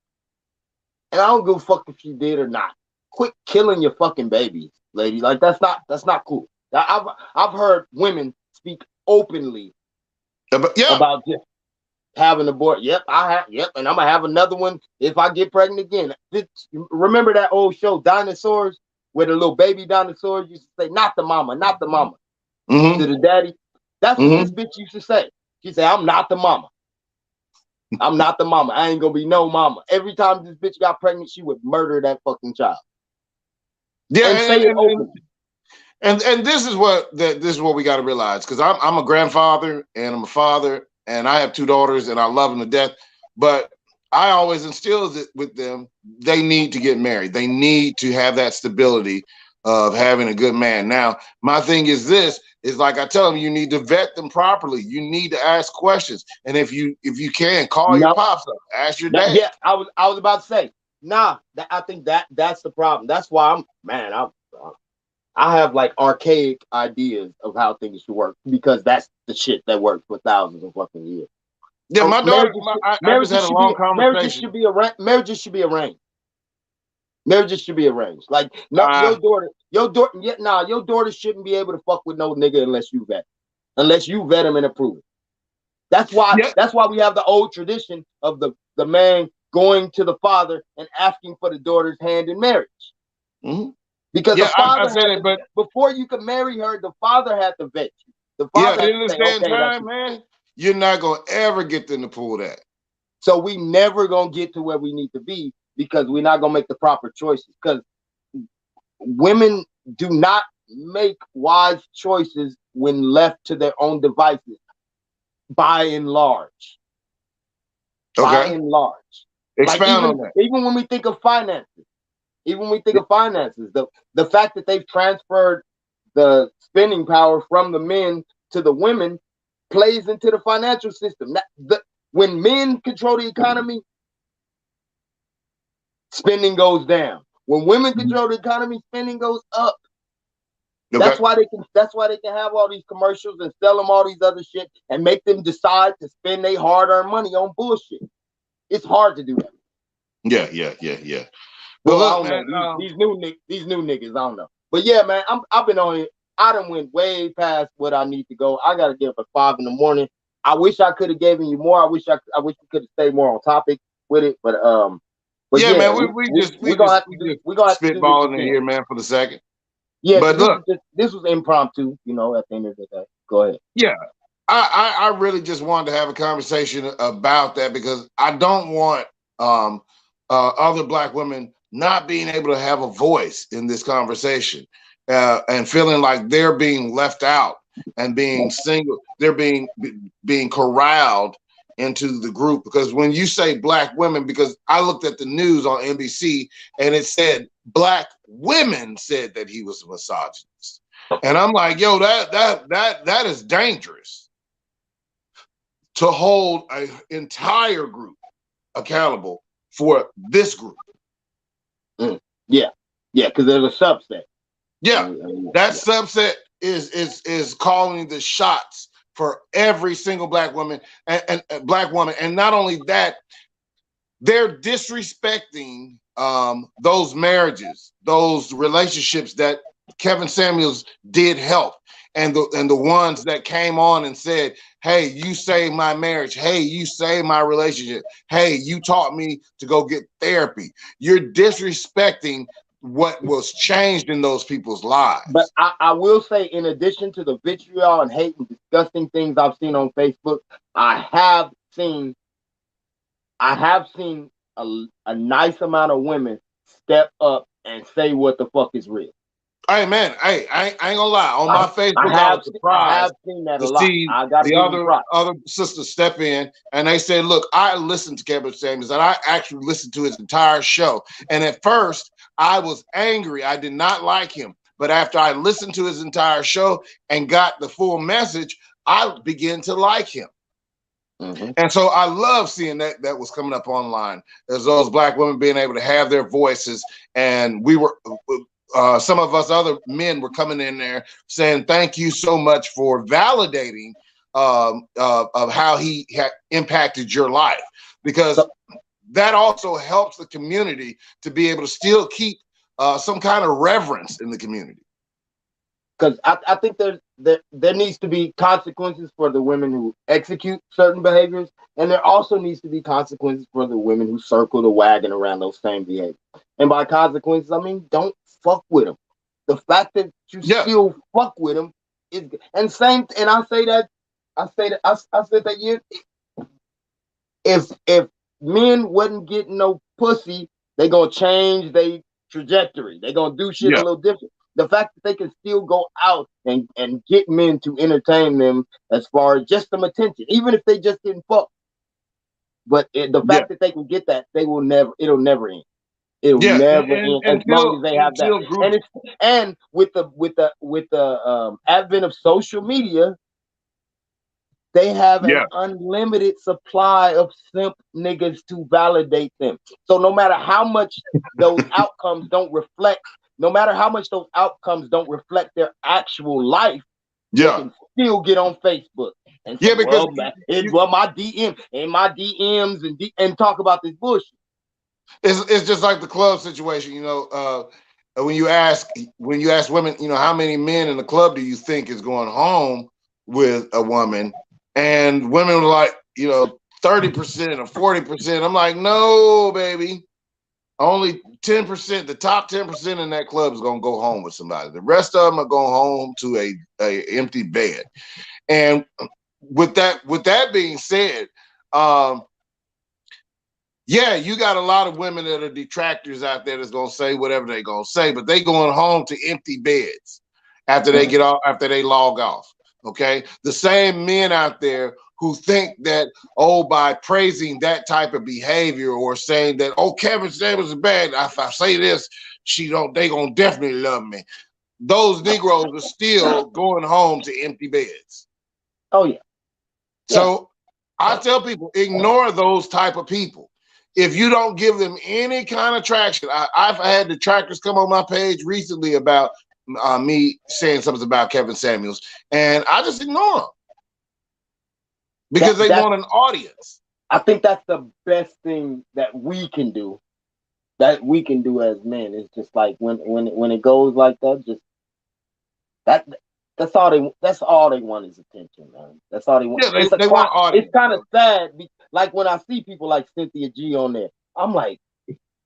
And I don't give a fuck if she did or not. Quit killing your fucking babies, lady. Like that's not cool. I've heard women speak openly about just having an abort. Yep, I have. Yep, and I'm gonna have another one if I get pregnant again. Remember that old show, Dinosaurs, where the little baby dinosaurs used to say, "Not the mama, not the mama," to the daddy. That's what this bitch used to say. She said, "I'm not the mama. I'm not the mama. I ain't gonna be no mama." Every time this bitch got pregnant, she would murder that fucking child. Yeah, and say it openly. And this is what we got to realize, because I'm a grandfather and I'm a father. And I have 2 daughters and I love them to death. But I always instill it with them. They need to get married. They need to have that stability of having a good man. Now, my thing is this: It's like I tell them, you need to vet them properly. You need to ask questions, and if you can, call your No, pops up, ask your dad. yeah, I was about to say, nah. I think that's the problem. That's why I have like archaic ideas of how things should work because that's the shit that worked for thousands of fucking years. Yeah, my daughter, I just had Marriages a should long be conversation. marriages should be arranged. Marriages should be arranged. Like no, Uh, your daughter shouldn't be able to fuck with no nigga unless you vet him and approve it. That's why yeah, we have the old tradition of the man going to the father and asking for the daughter's hand in marriage. mm-hmm. Because Yeah, the I father said had it, to, but before you could marry her, the father had to vet you. The yeah, father had in to the say, same okay, time, man, you're not gonna ever get them to pull that. so we never gonna get to where we need to be because we're not gonna make the proper choices. Because women do not make wise choices when left to their own devices, by and large. By Okay, and large. Like expound on that. even when we think of finances, the fact that they've transferred the spending power from the men to the women plays into the financial system. When men control the economy, spending goes down. When women control the economy, spending goes up. Okay. That's why they can. That's why they can have all these commercials and sell them all these other shit and make them decide to spend their hard-earned money on bullshit. It's hard to do that. Yeah. But Well, I look, don't man. know these new niggas. I don't know. But yeah, man, I've been on it. I done went way past what I need to go. I gotta get up at 5 a.m. I wish I could have given you more. I wish we could have stayed more on topic with it. But Yeah, yeah, man. we're gonna have to do this spitballing in again. here, man, for the second. Yeah, But look, this was impromptu. At the end of the day. Go ahead. yeah, I really just wanted to have a conversation about that because I don't want other Black women not being able to have a voice in this conversation and feeling like they're being left out and being single, they're being corralled into the group. Because when you say Black women, because I looked at the news on NBC and it said Black women said that he was a misogynist. And I'm like, yo, that is dangerous to hold an entire group accountable for this group. Yeah, because there's a subset. Yeah, that subset is calling the shots for every single Black woman and Black woman. And not only that, they're disrespecting those marriages, those relationships that Kevin Samuels did help, and the ones that came on and said, hey, you saved my marriage, hey, you saved my relationship, hey, you taught me to go get therapy. You're disrespecting what was changed in those people's lives. But I will say, in addition to the vitriol and hate and disgusting things I've seen on Facebook, I have seen a nice amount of women step up and say what the fuck is real. Hey man, hey, I ain't gonna lie. On my Facebook, I was surprised I have seen that to a lot. see the other sisters step in, and they said, "Look, I listened to Kevin Samuels, and I actually listened to his entire show. And at first, I was angry. I did not like him, but after I listened to his entire show and got the full message, I began to like him." Mm-hmm. And so I love seeing that was coming up online as those Black women being able to have their voices, and we were. Some of us other men were coming in there saying, thank you so much for validating of how he impacted your life, because that also helps the community to be able to still keep some kind of reverence in the community. Because I think there needs to be consequences for the women who execute certain behaviors, and there also needs to be consequences for the women who circle the wagon around those same behaviors. And by consequences, I mean don't fuck with them. The fact that you still fuck with them is, and same. And I said that if men wasn't getting no pussy, they gonna change their trajectory. They gonna do shit a little different. The fact that they can still go out and get men to entertain them as far as just some attention, even if they just didn't fuck. But the fact that they can get that, it'll never end. It'll Yeah, never end as long as they have that. until And groups. it's and with the advent of social media, they have an Yeah, unlimited supply of simp niggas to validate them. So no matter how much those outcomes don't reflect, no matter how much those outcomes don't reflect their actual life, they yeah, can still get on Facebook and say, yeah. Because "Well, man, well, my DM and my DMs and talk about this bullshit." it's just like the club situation. When you ask women, how many men in the club do you think is going home with a woman, and women were like, 30% or 40%. I'm like, no, baby, only 10%. The top 10% in that club is gonna go home with somebody. The rest of them are going home to a empty bed. And with that being said, um, yeah, you got a lot of women that are detractors out there that's gonna say whatever they're gonna say, but they going home to empty beds after they get off, after they log off. Okay. The same men out there who think that, oh, by praising that type of behavior or saying that, oh, Kevin Samuels is bad, if I say this, they gonna definitely love me. Those Negroes are still going home to empty beds. Oh yeah, yeah. So I tell people, ignore those type of people. If you don't give them any kind of traction, I've had detractors come on my page recently about me saying something about Kevin Samuels, and I just ignore them because they want an audience. I think that's the best thing that we can do. That we can do as men is just like when it goes like that, just that that's all they want is attention, man. That's all they want. Yeah, they want an audience. It's kind of sad. Like when I see people like Cynthia G on there, I'm like,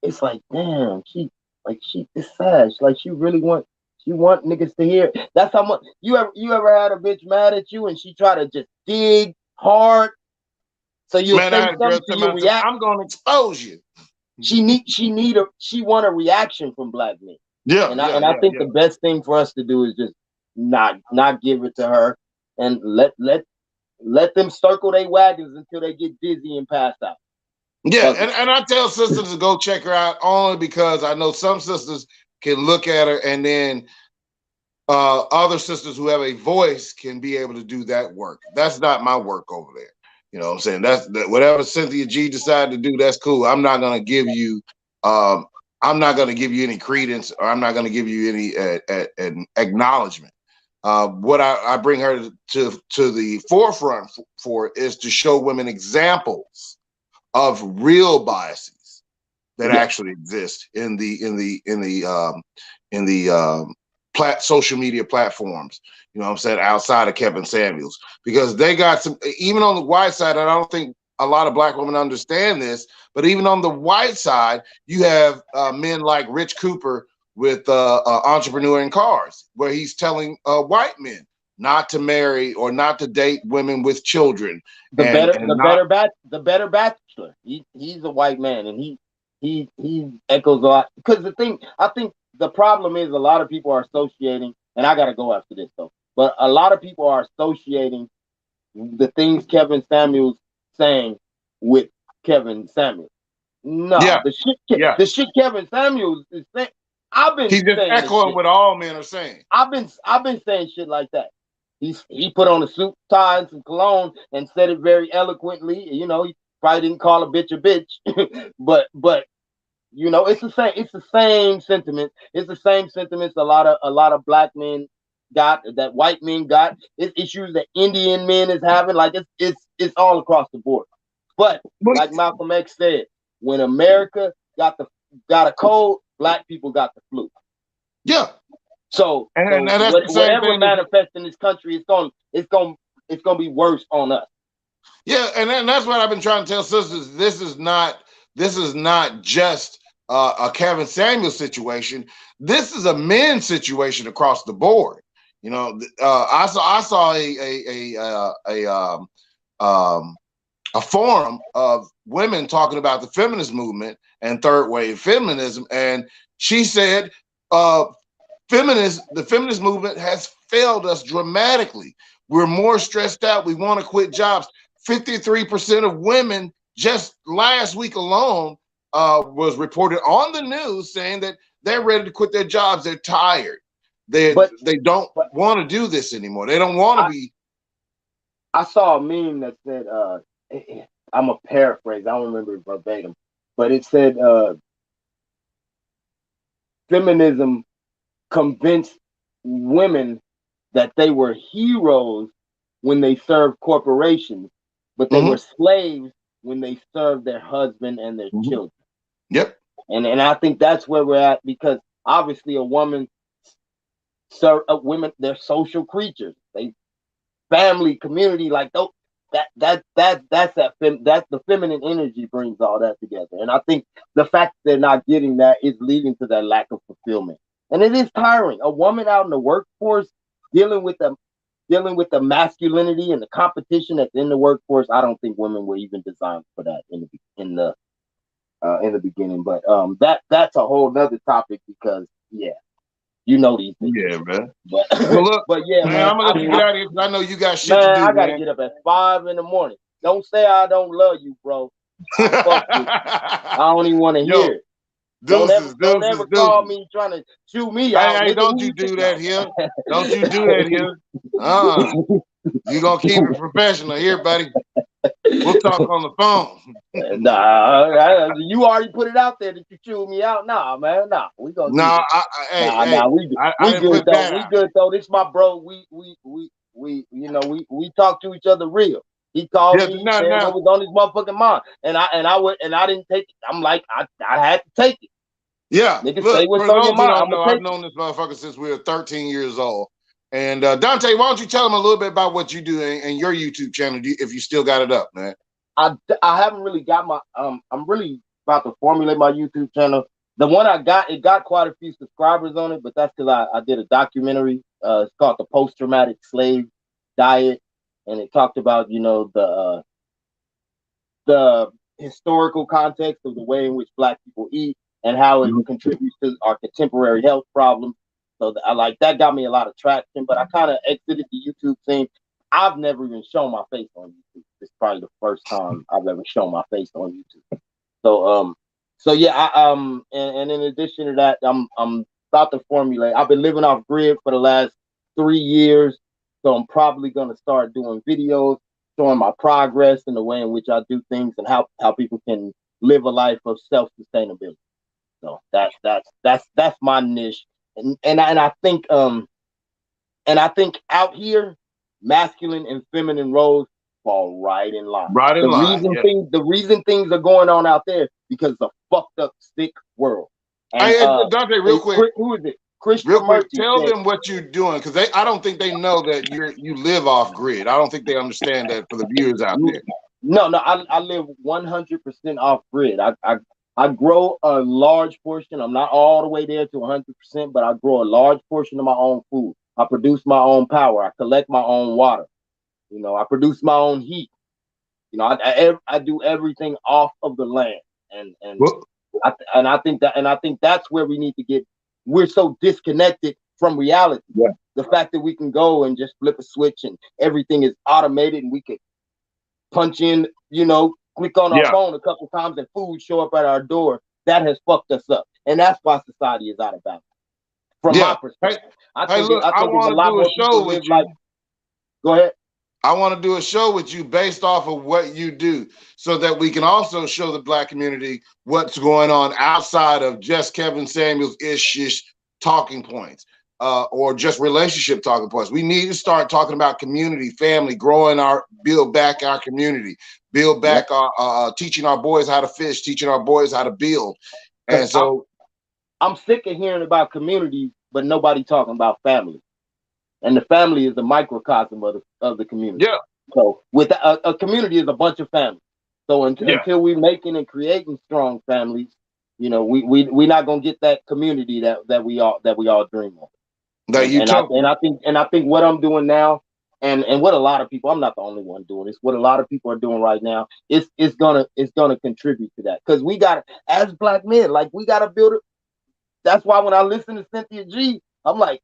it's like, damn, it's sad. Like she want niggas to hear. That's how much you ever had a bitch mad at you and she try to just dig hard, so you'll Man, I say had a girl something, so tell you'll me, react. I'm gonna expose you. She want a reaction from black men. Yeah, I think the best thing for us to do is just not give it to her and let them circle their wagons until they get dizzy and pass out. Yeah, and I tell sisters to go check her out only because I know some sisters can look at her and then other sisters who have a voice can be able to do that work. That's not my work over there. You know what I'm saying? That's whatever Cynthia G decided to do, that's cool. I'm not gonna give you any credence, or I'm not gonna give you any acknowledgement. What I bring her to the forefront for is to show women examples of real biases that actually exist in the social media platforms. You know what I'm saying? Outside of Kevin Samuels, because they got some, even on the white side, and I don't think a lot of black women understand this, but even on the white side, you have men like Rich Cooper with Entrepreneur in Cars, where he's telling white men not to marry or not to date women with children. The better bachelor. He's a white man, and he echoes a lot. Because I think the problem is a lot of people are associating, and I gotta go after this though. But a lot of people are associating the things Kevin Samuels saying with Kevin Samuels. No, the shit Kevin Samuels is saying. He's just echoing what all men are saying. I've been saying shit like that. He put on a suit, tie, and some cologne and said it very eloquently. You know, he probably didn't call a bitch, but you know, it's the same. It's the same sentiment. It's the same sentiments a lot of black men got, that white men got. It's issues that Indian men is having. Like it's all across the board. But like Malcolm X said, when America got a cold, black people got the flu. Yeah. So whatever manifests in this country, it's gonna be worse on us. Yeah, and that's what I've been trying to tell sisters. This is not just a Kevin Samuels situation. This is a men's situation across the board. You know, I saw a forum of women talking about the feminist movement and third wave feminism, and she said, the feminist movement has failed us dramatically. We're more stressed out. We want to quit jobs. 53% of women just last week alone was reported on the news saying that they're ready to quit their jobs. They're tired. They don't want to do this anymore. They don't want to be. I saw a meme that said, I'm a paraphrase. I don't remember it verbatim, but it said, feminism convinced women that they were heroes when they served corporations, but they were slaves when they served their husband and their children. Yep. And I think that's where we're at, because obviously women, they're social creatures. They family, community, like those. That's the feminine energy brings all that together. And I think the fact that they're not getting that is leading to that lack of fulfillment. And it is tiring. A woman out in the workforce dealing with the masculinity and the competition that's in the workforce. I don't think women were even designed for that in the beginning. But that's a whole nother topic, because you know these things. Yeah, man. But, well, look, but yeah, man, I'm gonna let you get out of here because I know you got shit to do. I gotta get up at 5 a.m. Don't say I don't love you, bro. I don't even want to hear it. Don't ever call me trying to chew me out. Hey, don't you do that here. Don't you do that here. You gonna keep it professional here, buddy. We'll talk on the phone. Nah, you already put it out there that you chew me out. Nah, man, nah. We gonna we good though. We good though. This my bro. We talk to each other real. He called me, said what was on his motherfucking mind, and I didn't take it. I'm like, I had to take it. Yeah, nigga, say what's on your mind. I've known this motherfucker since we were 13 years old. And Dante, why don't you tell them a little bit about what you do and your YouTube channel, if you still got it up, man? I haven't really got my I'm really about to formulate my YouTube channel. The one I got, it got quite a few subscribers on it, but that's because I did a documentary. It's called The Post-Traumatic Slave Diet, and it talked about the historical context of the way in which Black people eat and how it contributes to our contemporary health problems. So that got me a lot of traction, but I kind of exited the YouTube scene. I've never even shown my face on YouTube. It's probably the first time I've ever shown my face on YouTube. So yeah, and in addition to that, I'm about to formulate. I've been living off grid for the last 3 years, so I'm probably gonna start doing videos showing my progress and the way in which I do things and how people can live a life of self-sustainability. So that's my niche. And I think out here, masculine and feminine roles fall right in line. The reason things are going on out there because it's a fucked up, sick world. And, Dante, real quick, who is it? Christian real quick, Murphy tell them what you're doing, because I don't think they know that you live off grid. I don't think they understand that for the viewers out there. No, I live 100% off grid. I grow a large portion. I'm not all the way there to 100%, but I grow a large portion of my own food. I produce my own power. I collect my own water. I produce my own heat. I do everything off of the land, and I think that's where we need to get. We're so disconnected from reality. Yeah. The fact that we can go and just flip a switch and everything is automated, and we could punch in, click on our phone a couple times and food show up at our door. That has fucked us up, and that's why society is out of balance. From my perspective, I think there's a lot more people live like. Go ahead. I want to do a show with you based off of what you do, so that we can also show the Black community what's going on outside of just Kevin Samuels ish talking points, or just relationship talking points. We need to start talking about community, family, build back our community, build back our teaching our boys how to fish, teaching our boys how to build. And so I'm sick of hearing about communities, but nobody talking about family. And the family is the microcosm of the community. Yeah. So with a community is a bunch of families. So until we're making and creating strong families, we're not gonna get that community that we all dream of. I think what I'm doing now, and what a lot of people, I'm not the only one doing this. What a lot of people are doing right now, it's gonna contribute to that, because we got, as Black men, like, we gotta build it. That's why when I listen to Cynthia G, I'm like,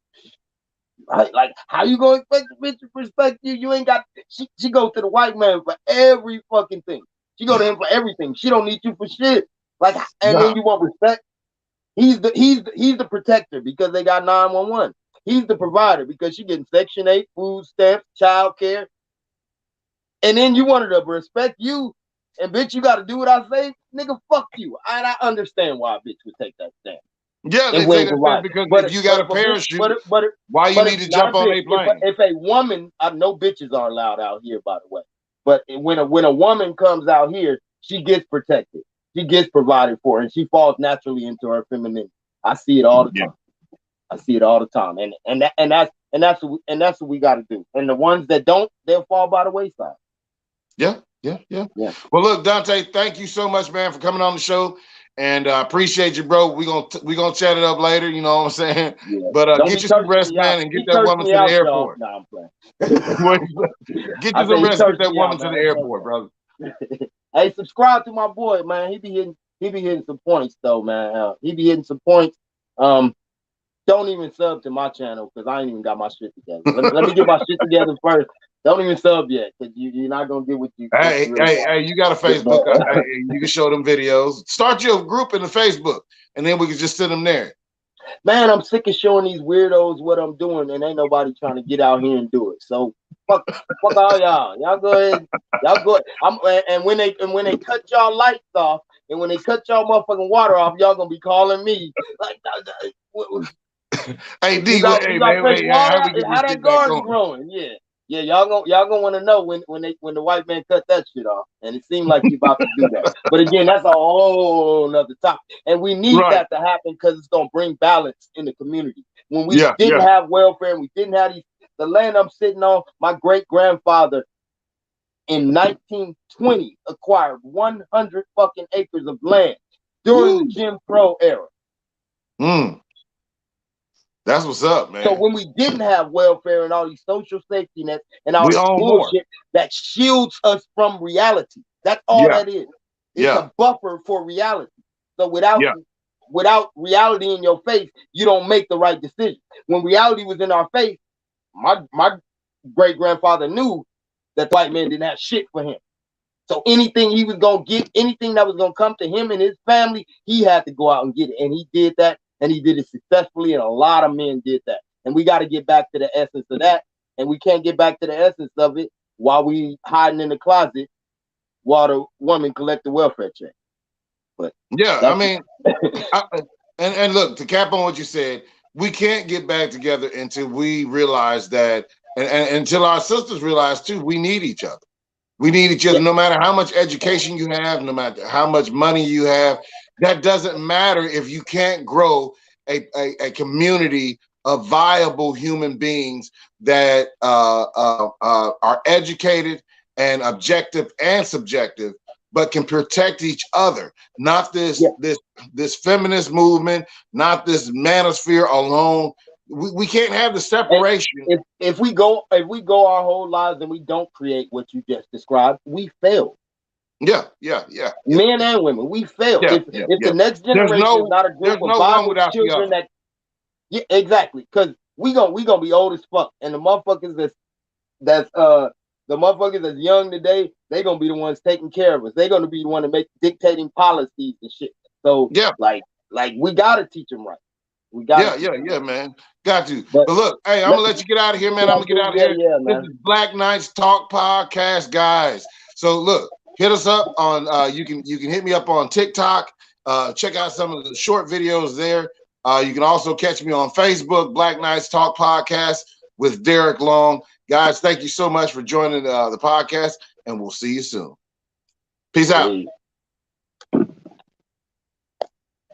how you gonna expect the bitch to respect you? You ain't got. She goes to the white man for every fucking thing. She go to him for everything. She don't need you for shit. Like, and then you want respect. He's the protector because they got 911. He's the provider because she getting Section 8, food stamps, child care. And then you wanted to respect you, and bitch, you got to do what I say, nigga. Fuck you. I understand why a bitch would take that stand. Yeah, they take that stand because if you got a parachute, why you need to jump on a plane? If a woman, I know bitches aren't allowed out here, by the way. But when a woman comes out here, she gets protected, she gets provided for, and she falls naturally into her femininity. I see it all the time. I see it all the time, and that's what we got to do. And the ones that don't, they'll fall by the wayside. Yeah. Well, look, Dante, thank you so much, man, for coming on the show, and I appreciate you, bro. We gonna chat it up later. You know what I'm saying? Yeah. But get you some rest, man, and get that woman to the airport. No, I'm playing. Get you some rest, get that woman to the airport, brother. Hey, subscribe to my boy, man. He be hitting some points though, man. He be hitting some points. Don't even sub to my channel because I ain't even got my shit together. Let me get my shit together first. Don't even sub yet because you're not gonna get what you. Hey, you got a Facebook? You can show them videos. Start your group in the Facebook, and then we can just send them there. Man, I'm sick of showing these weirdos what I'm doing, and ain't nobody trying to get out here and do it. So fuck all y'all. Y'all go ahead. And when they cut y'all lights off, and when they cut y'all motherfucking water off, y'all gonna be calling me like. Hey D, how that garden growing? Yeah, y'all gonna want to know when the white man cut that shit off, and it seemed like he about to do that. But again, that's a whole nother topic, and we need that to happen because it's gonna bring balance in the community. When we didn't have welfare, and we didn't have the land I'm sitting on, my great grandfather in 1920 acquired 100 fucking acres of land during the Jim Crow era. That's what's up, man. So when we didn't have welfare and all these social safety nets and all this bullshit that shields us from reality, that's all that is. It's a buffer for reality. So without reality in your face, you don't make the right decision. When reality was in our face, my great grandfather knew that the white man didn't have shit for him. So anything he was gonna get, anything that was gonna come to him and his family, he had to go out and get it, and he did that. And he did it successfully, and a lot of men did that. And we got to get back to the essence of that. And we can't get back to the essence of it while we hiding in the closet while the woman collect the welfare check. But I mean, and look, to cap on what you said, we can't get back together until we realize that, and until our sisters realize too, we need each other. We need each other, no matter how much education you have, no matter how much money you have. That doesn't matter if you can't grow a community of viable human beings that are educated and objective and subjective, but can protect each other. Not this feminist movement, not this manosphere alone. We can't have the separation. If we go our whole lives and we don't create what you just described, we fail. Yeah. Men and women, we fail. If the next generation is not a group of viable children exactly, because we gonna be old as fuck, and the motherfuckers that's young today, they gonna be the ones taking care of us. They gonna be the one to make dictating policies and shit. So like we gotta teach them right. We got man. Got to. But look, hey, I'm gonna let you get out of here, man. I'm gonna get out of here. This is Black Knights Talk Podcast, guys. So look, hit us up on you can hit me up on TikTok. Check out some of the short videos there. You can also catch me on Facebook, Black Knights Talk Podcast with Derek Long. Guys, thank you so much for joining the podcast, and we'll see you soon. Peace out.